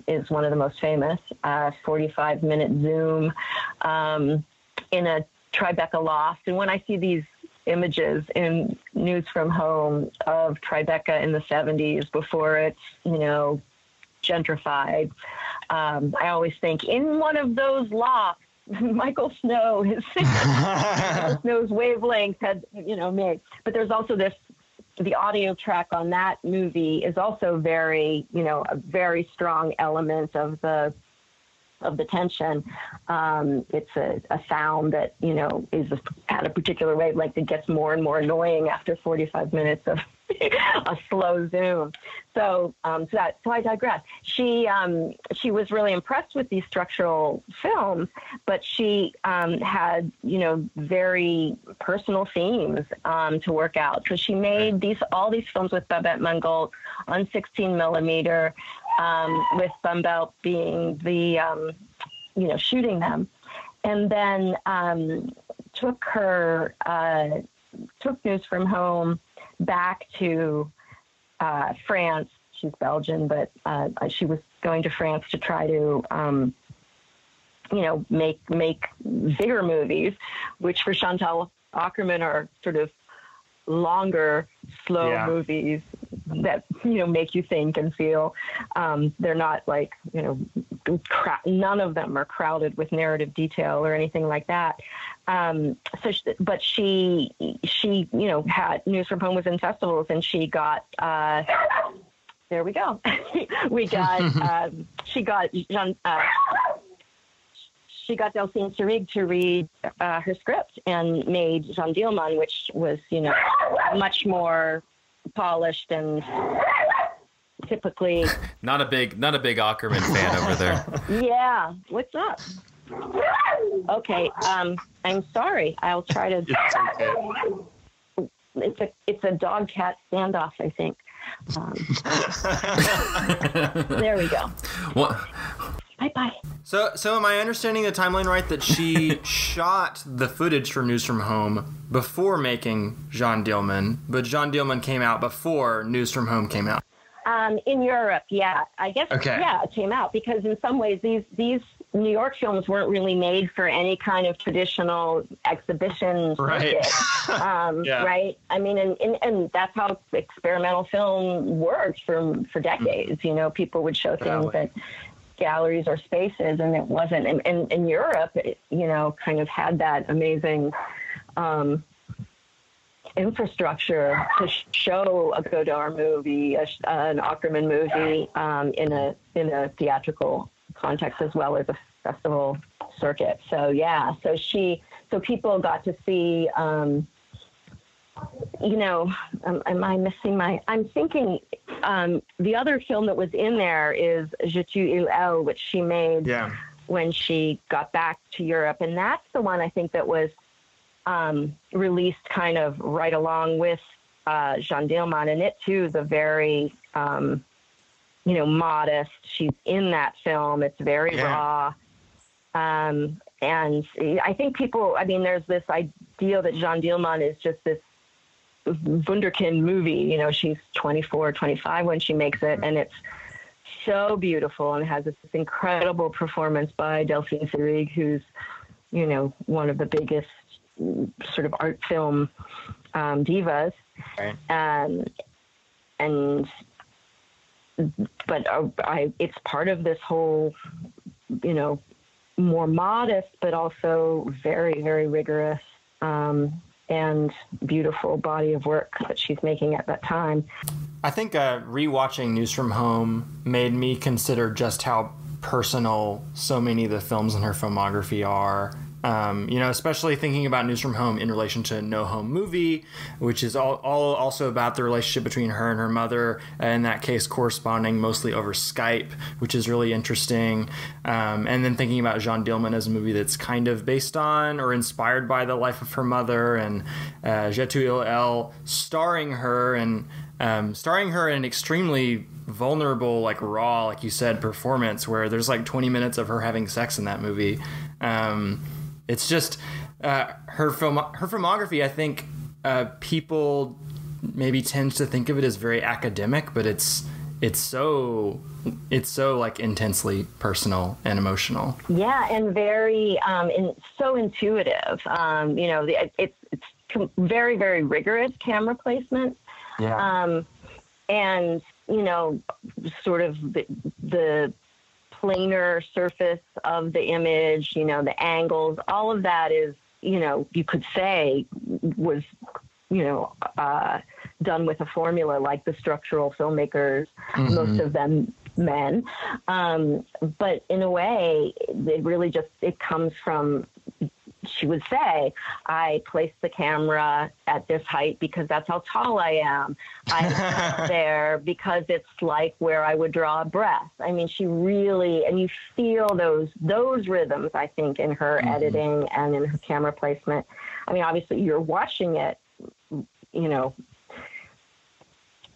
is one of the most famous, 45-minute zoom in a Tribeca loft. And when I see these images in News from Home of Tribeca in the 70s, before it's, gentrified, I always think, in one of those lofts, Michael Snow, Michael Snow's wavelength had, made. But there's also the audio track on that movie is also very, a very strong element of the tension. It's a sound that, is at a particular wavelength that gets more and more annoying after 45 minutes of a slow zoom. So I digress. She was really impressed with these structural films, but she had, very personal themes to work out, because she made all these films with Babette Mangolt on 16 millimeter, with Bumble being the, shooting them, and then took News from Home back to France. She's Belgian, but she was going to France to try to, make bigger movies, which for Chantal Akerman are sort of longer, slow movies that, make you think and feel. They're not like, none of them are crowded with narrative detail or anything like that. But she, had News from Home was in festivals, and she got, there we go. She got Delphine Seyrig to read her script, and made Jean Dielman, which was, much more polished and typically not a big Ackerman fan over there. Yeah, what's up? Okay, I'm sorry. I'll try to. It's a dog cat standoff, I think. There we go. What? Bye. So am I understanding the timeline right that she shot the footage for News from Home before making Jeanne Dielman, but Jeanne Dielman came out before News from Home came out? In Europe, yeah. I guess, okay. Yeah, it came out because in some ways these New York films weren't really made for any kind of traditional exhibition circuit, right? I mean, and that's how experimental film worked for decades. You know, people would show things at galleries or spaces, and it wasn't. And in Europe, it, you know, kind of had that amazing infrastructure to show a Godard movie, an Ackerman movie in a theatrical context as well as a festival circuit. So so people got to see, you know, I'm thinking the other film that was in there is Je tue il elle, which she made when she got back to Europe. And that's the one I think that was released kind of right along with Jeanne Dielman, and it too is a very, you know, modest. She's in that film. It's very raw. And I think people, I mean, there's this idea that Jeanne Dielman is just this wunderkind movie. You know, she's 24, 25 when she makes it, and it's so beautiful and has this incredible performance by Delphine Seyrig, who's, you know, one of the biggest sort of art film divas. Right. It's part of this whole, you know, more modest, but also very, very rigorous and beautiful body of work that she's making at that time. I think rewatching News from Home made me consider just how personal so many of the films in her filmography are. You know, especially thinking about News from Home in relation to No Home Movie, which is all also about the relationship between her and her mother, in that case corresponding mostly over Skype, which is really interesting. And then thinking about Jeanne Dielman as a movie that's kind of based on or inspired by the life of her mother, and Je tue il elle starring her in an extremely vulnerable, like raw, like you said, performance where there's like 20 minutes of her having sex in that movie. It's just her filmography. I think people maybe tend to think of it as very academic, but it's so like intensely personal and emotional. Yeah, and very so intuitive. You know, it's very, very rigorous camera placement. Yeah. And you know, sort of the planar surface of the image, you know, the angles, all of that is, you know, you could say was, you know, done with a formula like the structural filmmakers, most of them men. But in a way, it comes from, she would say, I placed the camera at this height because that's how tall I am. I sat there because it's like where I would draw a breath. I mean, she really, and you feel those rhythms, I think, in her editing and in her camera placement. I mean, obviously you're watching it, you know,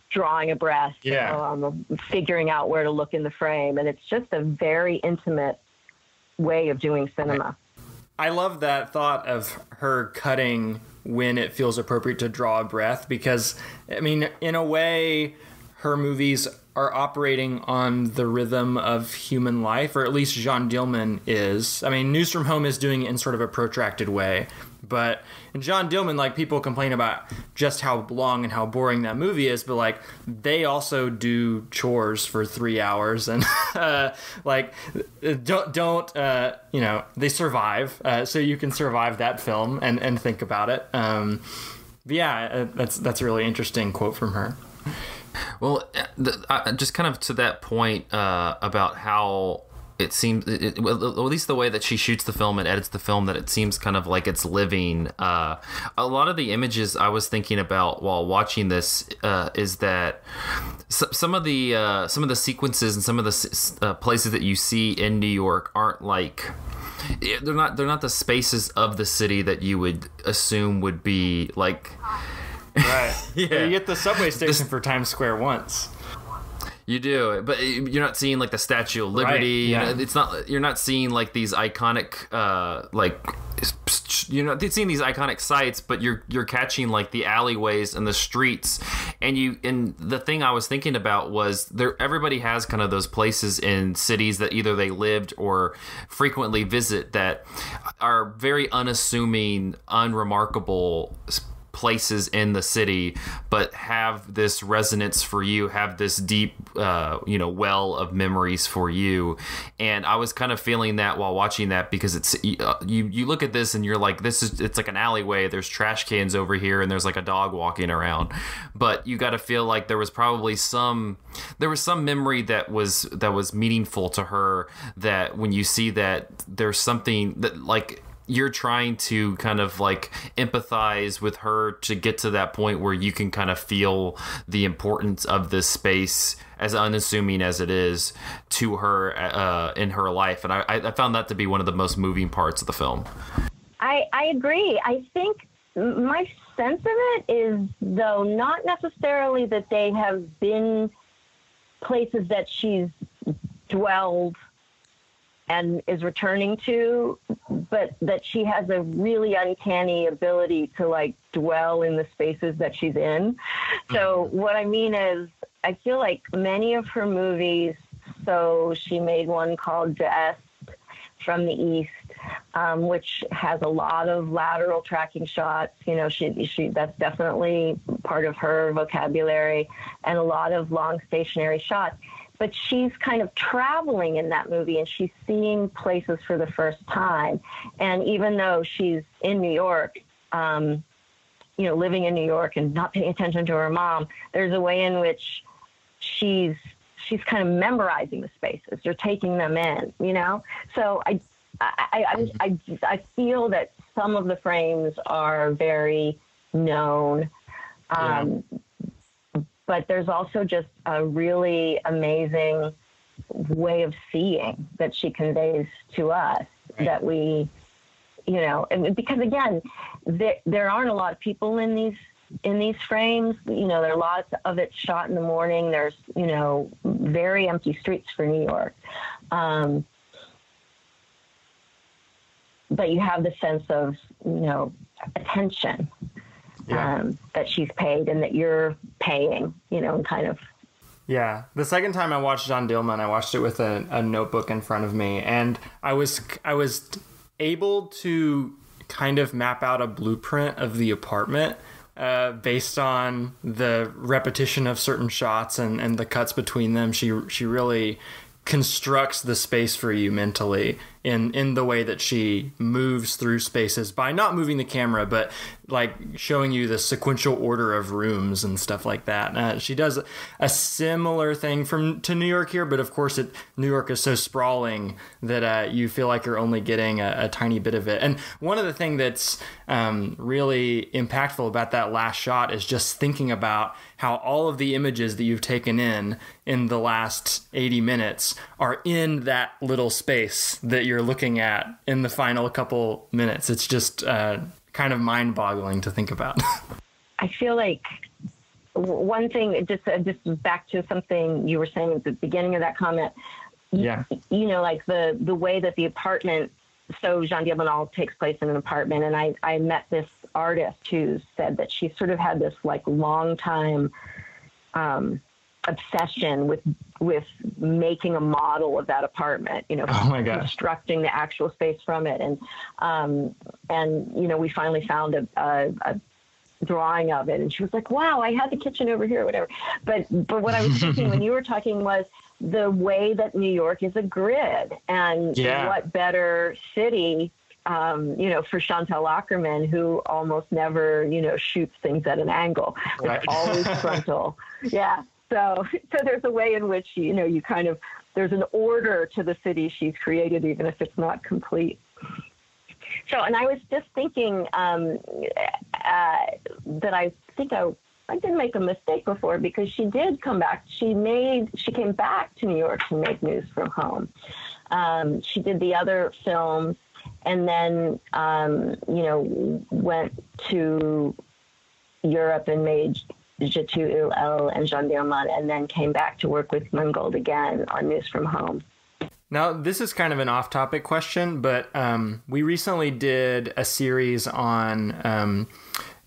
drawing a breath, figuring out where to look in the frame. And it's just a very intimate way of doing cinema. I love that thought of her cutting when it feels appropriate to draw a breath, because, I mean, in a way, her movies are operating on the rhythm of human life, or at least Jeanne Dielman is. I mean, News from Home is doing it in sort of a protracted way, but in Jeanne Dielman, like, people complain about just how long and how boring that movie is, but, like, they also do chores for 3 hours, and like, don't you know, they survive, so you can survive that film and think about it. That's a really interesting quote from her. Well, just kind of to that point about how it seems, well, at least the way that she shoots the film and edits the film, that it seems kind of like it's living. A lot of the images I was thinking about while watching this is that some of the sequences and some of the places that you see in New York aren't like, they're not the spaces of the city that you would assume would be like. Right. Yeah. You get the subway station for Times Square once. You do, but you're not seeing like the Statue of Liberty. Right, yeah. It's not. You're not seeing like these iconic, you're not seeing these iconic sites, but you're catching like the alleyways and the streets. And the thing I was thinking about was everybody has kind of those places in cities that either they lived or frequently visit that are very unassuming, unremarkable places in the city, but have this resonance for you, have this deep well of memories for you. And I was kind of feeling that while watching that, because it's you look at this and you're like, it's like an alleyway, there's trash cans over here and there's like a dog walking around, but you got to feel like there was some memory that was meaningful to her, that when you see that there's something that like you're trying to kind of like empathize with her to get to that point where you can kind of feel the importance of this space, as unassuming as it is, to her in her life. And I found that to be one of the most moving parts of the film. I agree. I think my sense of it is, though, not necessarily that they have been places that she's dwelled and is returning to, but that she has a really uncanny ability to like dwell in the spaces that she's in. So what I mean is, I feel like many of her movies, so she made one called The from the East, which has a lot of lateral tracking shots. You know, she that's definitely part of her vocabulary, and a lot of long stationary shots. But she's kind of traveling in that movie, and she's seeing places for the first time. And even though she's in New York, living in New York and not paying attention to her mom, there's a way in which she's kind of memorizing the spaces. You're taking them in, you know? So I feel that some of the frames are very known. But there's also just a really amazing way of seeing that she conveys to us, right, that we, and because again, there aren't a lot of people in these frames. There are lots of it shot in the morning. There's, very empty streets for New York. But you have the sense of, attention. That she's paid and that you're paying, and kind of. Yeah. The second time I watched John Dillman, I watched it with a notebook in front of me, and I was able to kind of map out a blueprint of the apartment based on the repetition of certain shots and the cuts between them. She really constructs the space for you mentally in the way that she moves through spaces by not moving the camera, but like showing you the sequential order of rooms and stuff like that. She does a similar thing to New York here, but of course New York is so sprawling that you feel like you're only getting a tiny bit of it. And one of the things that's really impactful about that last shot is just thinking about how all of the images that you've taken in the last 80 minutes are in that little space that you're looking at in the final couple minutes. It's just kind of mind-boggling to think about. I feel like one thing, just back to something you were saying at the beginning of that comment. Yeah. Like the way that the apartment. So Jean Diabanal takes place in an apartment, and I met this artist who said that she sort of had this like long time obsession with making a model of that apartment, oh my gosh, constructing the actual space from it. And we finally found a drawing of it, and she was like, wow, I had the kitchen over here, whatever. But what I was thinking when you were talking was the way that New York is a grid, and what better city, for Chantal Akerman, who almost never, shoots things at an angle. Right. It's always frontal. Yeah. So there's a way in which, you kind of, there's an order to the city she's created, even if it's not complete. So, and I was just thinking that I think I did make a mistake before, because she did come back. She came back to New York to make News from Home. She did the other films, and then, went to Europe and made Je tu il elle and Gendarme, and then came back to work with Mangold again on News from Home. Now, this is kind of an off-topic question, but we recently did a series on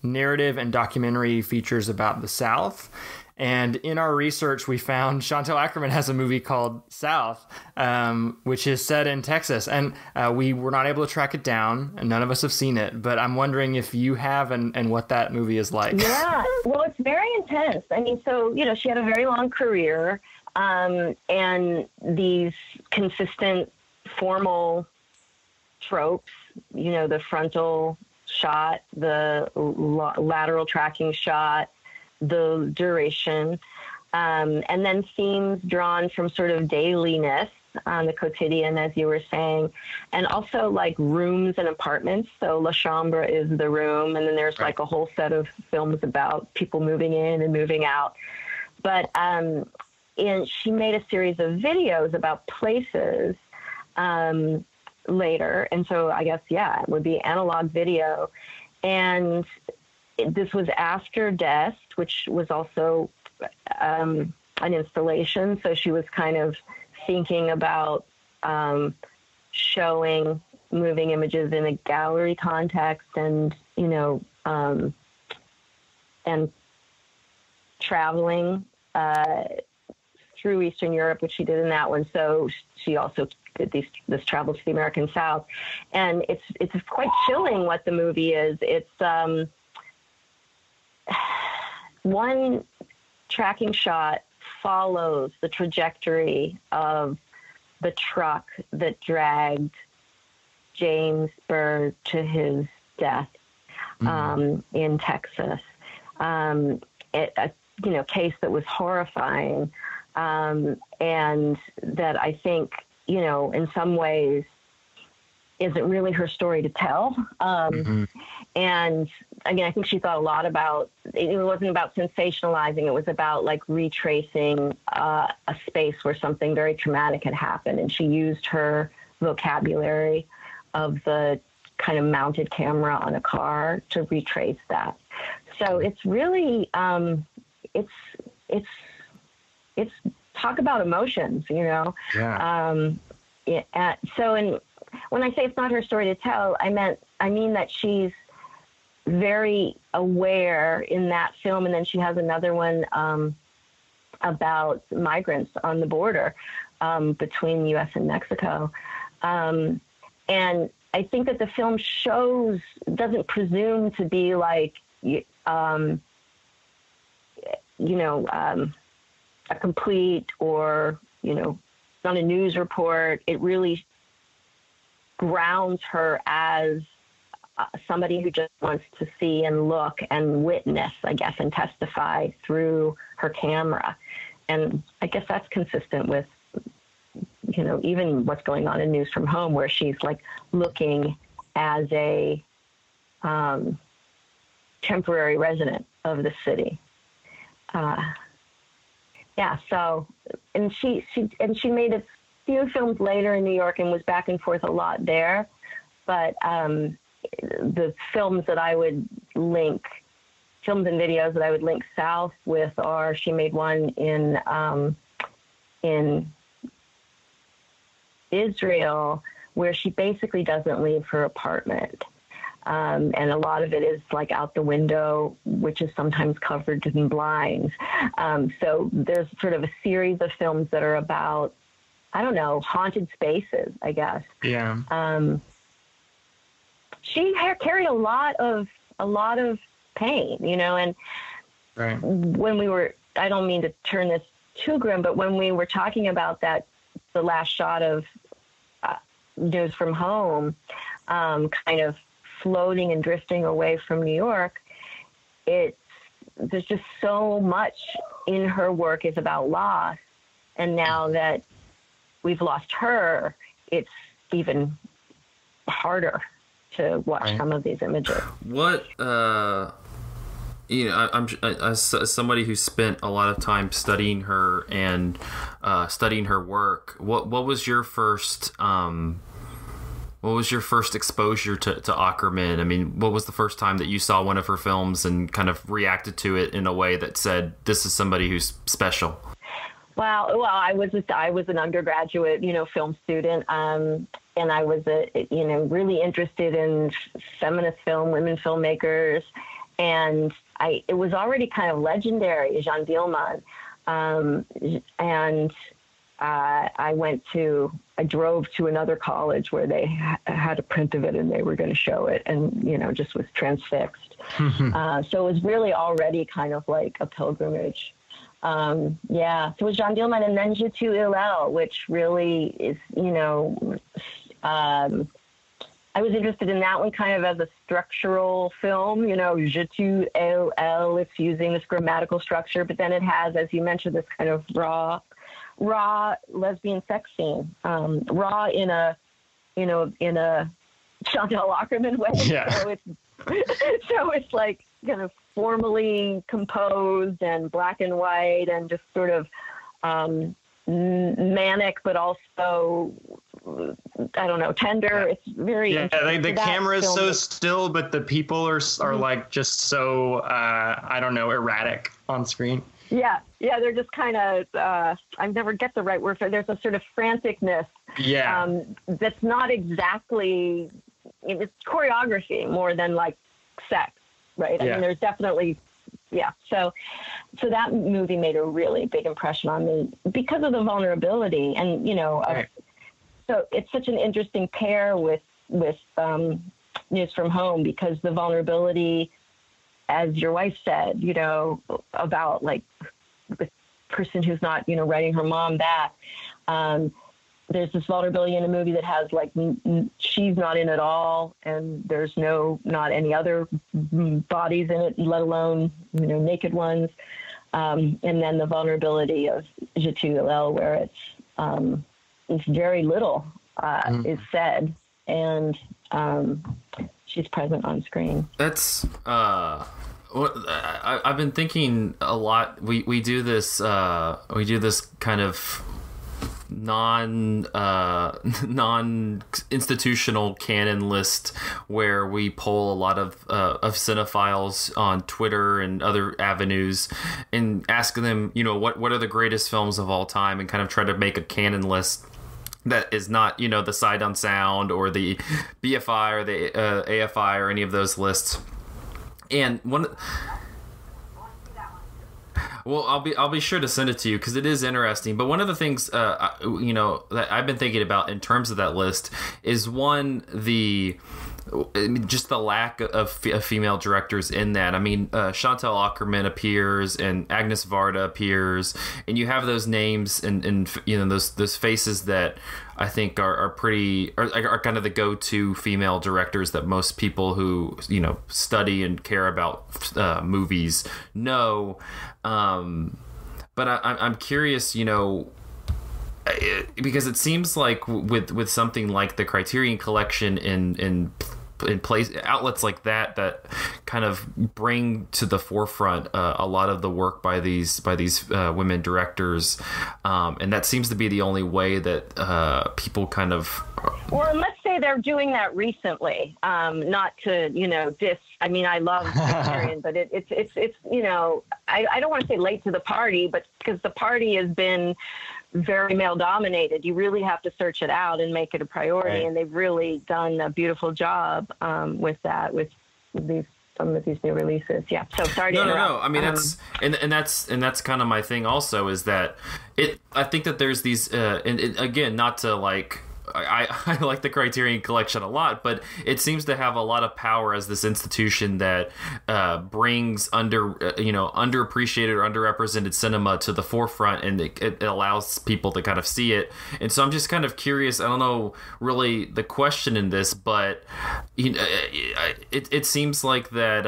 narrative and documentary features about the South. And in our research, we found Chantal Akerman has a movie called South, which is set in Texas. And we were not able to track it down, and none of us have seen it. But I'm wondering if you have and what that movie is like. Yeah, well, it's very intense. I mean, so, she had a very long career, and these consistent formal tropes, the frontal shot, the lateral tracking shot, the duration, and then themes drawn from sort of dailiness, the quotidian, as you were saying, and also like rooms and apartments. So La Chambre is the room, and then there's like a whole set of films about people moving in and moving out. But she made a series of videos about places later, and so I guess, it would be analog video. And this was after Death, which was also an installation. So she was kind of thinking about showing moving images in a gallery context, and and traveling through Eastern Europe, which she did in that one. So she also did this travel to the American South, and it's quite chilling what the movie is. It's one tracking shot follows the trajectory of the truck that dragged James Byrd to his death in Texas. A case that was horrifying, and that I think, in some ways isn't really her story to tell. And again, I think she thought a lot about, it wasn't about sensationalizing. It was about like retracing a space where something very traumatic had happened. And she used her vocabulary of the kind of mounted camera on a car to retrace that. So it's really, it's talk about emotions, Yeah. So when I say it's not her story to tell, I mean that she's very aware in that film, and then she has another one about migrants on the border between the U.S. and Mexico. And I think that the film doesn't presume to be like, a complete or, not a news report. It really grounds her as somebody who just wants to see and look and witness, I guess, and testify through her camera. And I guess that's consistent with, even what's going on in News from Home, where she's like looking as a temporary resident of the city. So, and she made a few films later in New York and was back and forth a lot there. But the films and videos that I would link South with are, she made one in Israel where she basically doesn't leave her apartment. And a lot of it is like out the window, which is sometimes covered in blinds. So there's sort of a series of films that are about, I don't know, haunted spaces, I guess. Yeah. She carried a lot of pain, and right. When we were, I don't mean to turn this too grim, but when we were talking about the last shot of News from Home, kind of floating and drifting away from New York, there's just so much in her work is about loss. And now that we've lost her, it's even harder to watch some of these images. What, I'm as somebody who spent a lot of time studying her and studying her work, what was your first What was your first exposure to Ackerman? I mean, what was the first time that you saw one of her films and kind of reacted to it in a way that said, this is somebody who's special? Well, I was an undergraduate, film student, and I was really interested in feminist film, women filmmakers, and it was already kind of legendary, Jeanne Dielman, and I drove to another college where they had a print of it and they were going to show it, and just was transfixed. So it was really already kind of like a pilgrimage. So it was Jeanne Dielman, and then Je tu Hillel, which really is, I was interested in that one kind of as a structural film, Je tu Hillel, it's using this grammatical structure, but then it has, as you mentioned, this kind of raw lesbian sex scene, raw in a Chantal Ackerman way. Yeah. So it's like kind of formally composed and black and white and just sort of manic, but also tender. It's very the camera is so still, but the people are like just so erratic on screen. Yeah, they're just kind of, I never get the right word for it. There's a sort of franticness. Yeah. That's not exactly, it's choreography more than like sex, right? Yeah. I mean, there's definitely, So that movie made a really big impression on me because of the vulnerability. And, right. So it's such an interesting pair with News from Home, because the vulnerability, as your wife said, about like the person who's not, writing her mom back. There's this vulnerability in a movie that has like, she's not in at all, and there's not any other bodies in it, let alone, naked ones. And then the vulnerability of Je tu Hillel, where it's very little is said, and she's present on screen. That's I've been thinking a lot. We do this kind of non institutional canon list where we poll a lot of cinephiles on Twitter and other avenues and ask them, what are the greatest films of all time, and kind of try to make a canon list that is not, the Sight on Sound or the BFI or the AFI or any of those lists. And I'll be sure to send it to you because it is interesting. But one of the things that I've been thinking about in terms of that list is just the lack of female directors in that. I mean, Chantal Ackerman appears and Agnes Varda appears, and you have those names and those faces that I think are kind of the go-to female directors that most people who study and care about movies know. But I'm curious, because it seems like with something like the Criterion Collection in place outlets like that kind of bring to the forefront a lot of the work by these women directors, and that seems to be the only way that people kind of. Or let's say they're doing that recently. Not to diss. I mean, I love Criterion, but it's I don't want to say late to the party, but because the party has been very male dominated, you really have to search it out and make it a priority. Right. And they've really done a beautiful job with that, with some of these new releases. Yeah. So sorry to interrupt. No. I mean, that's kind of my thing also, is that I think that there's these, again, not to like, I like the Criterion Collection a lot, but it seems to have a lot of power as this institution that brings underappreciated or underrepresented cinema to the forefront, and it allows people to kind of see it. And so I'm just kind of curious. I don't know really the question in this, but it seems like that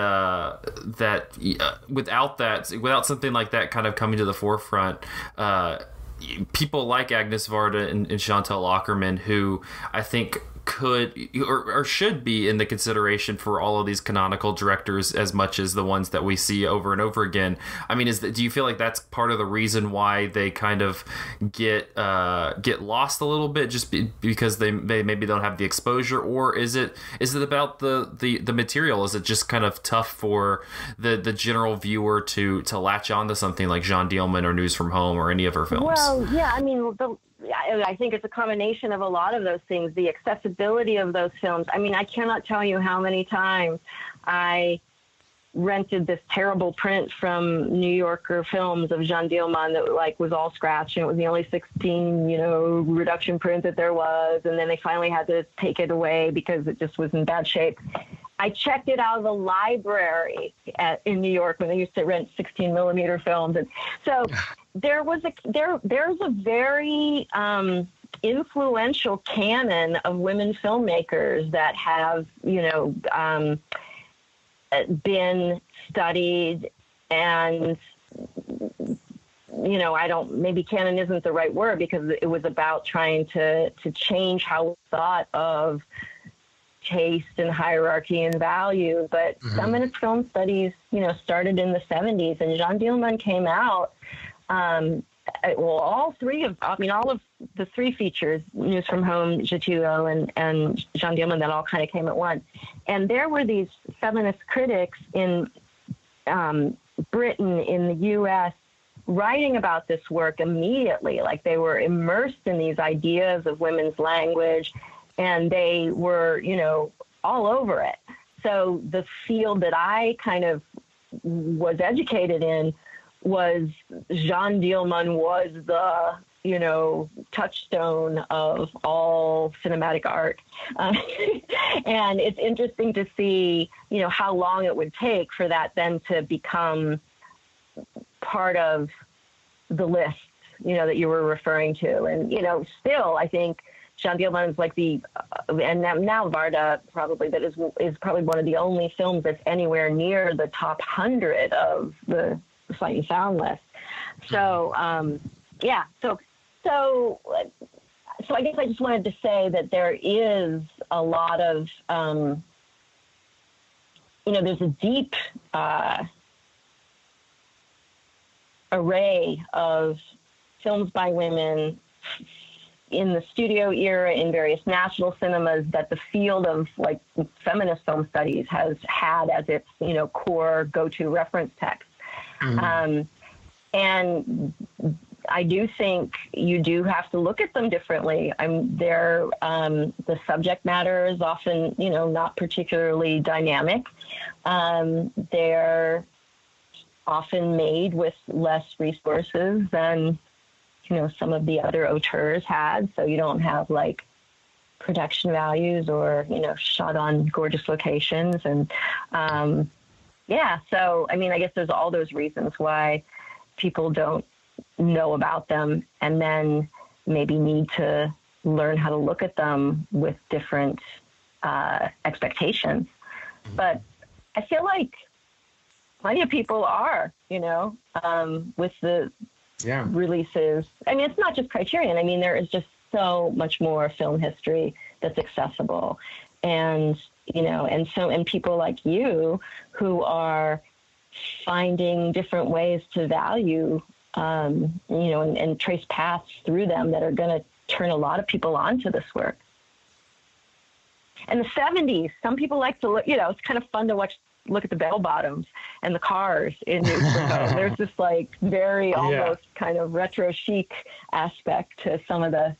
without something like that kind of coming to the forefront, people like Agnes Varda and Chantal Ackerman, who I think could or should be in the consideration for all of these canonical directors as much as the ones that we see over and over again. I mean, do you feel like that's part of the reason why they kind of get lost a little bit, just because they maybe don't have the exposure, or is it about the material? Is it just kind of tough for the general viewer to latch on to something like Jeanne Dielman or News from Home or any of her films? Well, yeah, I mean, I think it's a combination of a lot of those things. The accessibility of those films. I mean, I cannot tell you how many times I rented this terrible print from New Yorker Films of Jeanne Dielman that like was all scratched, and it was the only 16, reduction print that there was. And then they finally had to take it away because it just was in bad shape. I checked it out of the library in New York when they used to rent 16 millimeter films. And so there's a very influential canon of women filmmakers that have, been studied, and, maybe canon isn't the right word, because it was about trying to change how we thought of taste and hierarchy and value. But feminist film studies, started in the 70s, and Jeanne Dielman came out, all of the three features, News from Home, Je Tuo, and Jeanne Dielman, that all kind of came at once. And there were these feminist critics in Britain, in the U.S., writing about this work immediately. Like, they were immersed in these ideas of women's language, and they were, all over it. So the field that I kind of was educated in was Jeanne Dielman was the, touchstone of all cinematic art. And it's interesting to see, how long it would take for that then to become part of the list, that you were referring to. And, still, I think Jeanne Dielman is like and now Varda probably, that is probably one of the only films that's anywhere near the top 100 of the Sight and Sound list. So, So I guess I just wanted to say that there is a lot of, there's a deep array of films by women in the studio era, in various national cinemas, that the field of like feminist film studies has had as its, core go-to reference text. And I do think you do have to look at them differently. The subject matter is often, not particularly dynamic. They're often made with less resources than, some of the other auteurs had. So you don't have like production values or, shot on gorgeous locations. And so, I mean, I guess there's all those reasons why people don't know about them, and then maybe need to learn how to look at them with different expectations. But I feel like plenty of people are, with the releases. I mean, it's not just Criterion. I mean, there is just so much more film history that's accessible. And, and people like you who are finding different ways to value, and trace paths through them that are going to turn a lot of people onto this work. And the 70s, some people like to look, it's kind of fun to look at the bell bottoms and the cars in News from Home. There's this like very almost kind of retro chic aspect to some of the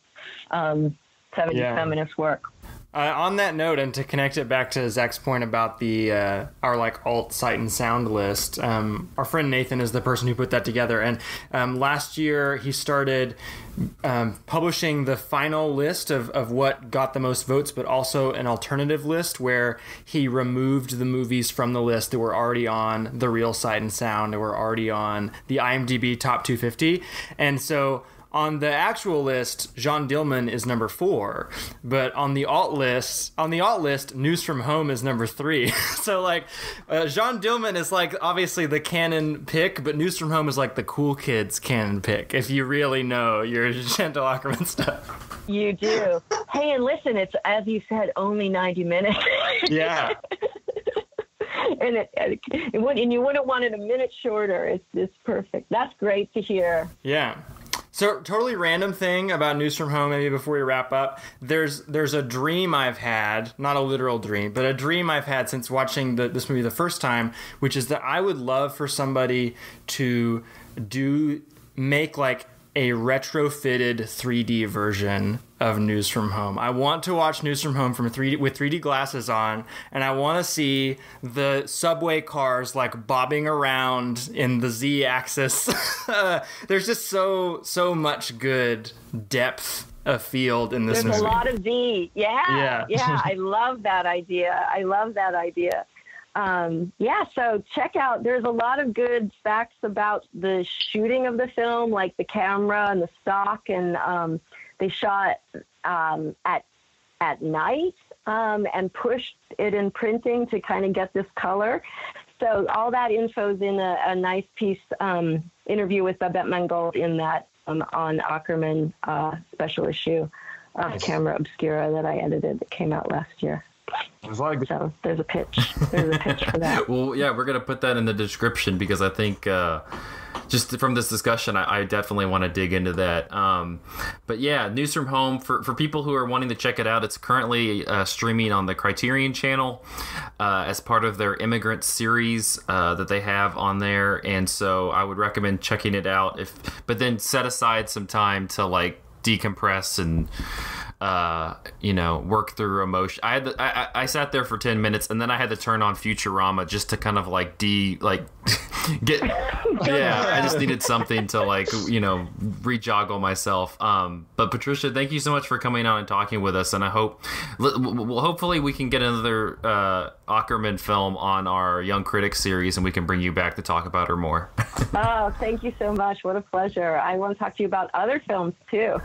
70s feminist work. On that note, and to connect it back to Zach's point about the our like alt Sight and Sound list, our friend Nathan is the person who put that together. And last year he started publishing the final list of what got the most votes, but also an alternative list where he removed the movies from the list that were already on the real Sight and Sound, that were already on the IMDb Top 250. And so on the actual list, Jeanne Dielman is number 4, but on the alt list, News from Home is number 3. So like, Jeanne Dielman is like obviously the canon pick, but News from Home is like the cool kids canon pick if you really know your Chantal Akerman stuff. You do. Hey, and listen, it's, as you said, only 90 minutes. Yeah. And you wouldn't want it a minute shorter. It's perfect. That's great to hear. Yeah. So, totally random thing about News from Home, maybe before we wrap up. There's a dream I've had, not a literal dream, but a dream I've had since watching this movie the first time, which is that I would love for somebody to make like a retrofitted 3D version of News from Home. I want to watch News from Home with 3D glasses on, and I want to see the subway cars like bobbing around in the Z-axis. There's just so much good depth of field in this movie. There's a lot of Z. Yeah. I love that idea. So check out, there's a lot of good facts about the shooting of the film, like the camera and the stock, and they shot at night and pushed it in printing to kind of get this color. So all that info's in a nice piece interview with Babette Mangold in that on Ackerman special issue of Camera Obscura that I edited that came out last year. So there's a pitch. There's a pitch for that. Well, yeah, we're going to put that in the description because I think just from this discussion, I definitely want to dig into that. But yeah, News from Home, for people who are wanting to check it out, it's currently streaming on the Criterion channel as part of their Immigrant series that they have on there. And so I would recommend checking it out, but then set aside some time to like decompress and work through emotion. I sat there for 10 minutes and then I had to turn on Futurama just to kind of like get I just needed something to like re-joggle myself. But Patricia, thank you so much for coming on and talking with us, and I hope hopefully we can get another Ackerman film on our Young Critics series and we can bring you back to talk about her more. Oh, thank you so much. What a pleasure. I want to talk to you about other films too.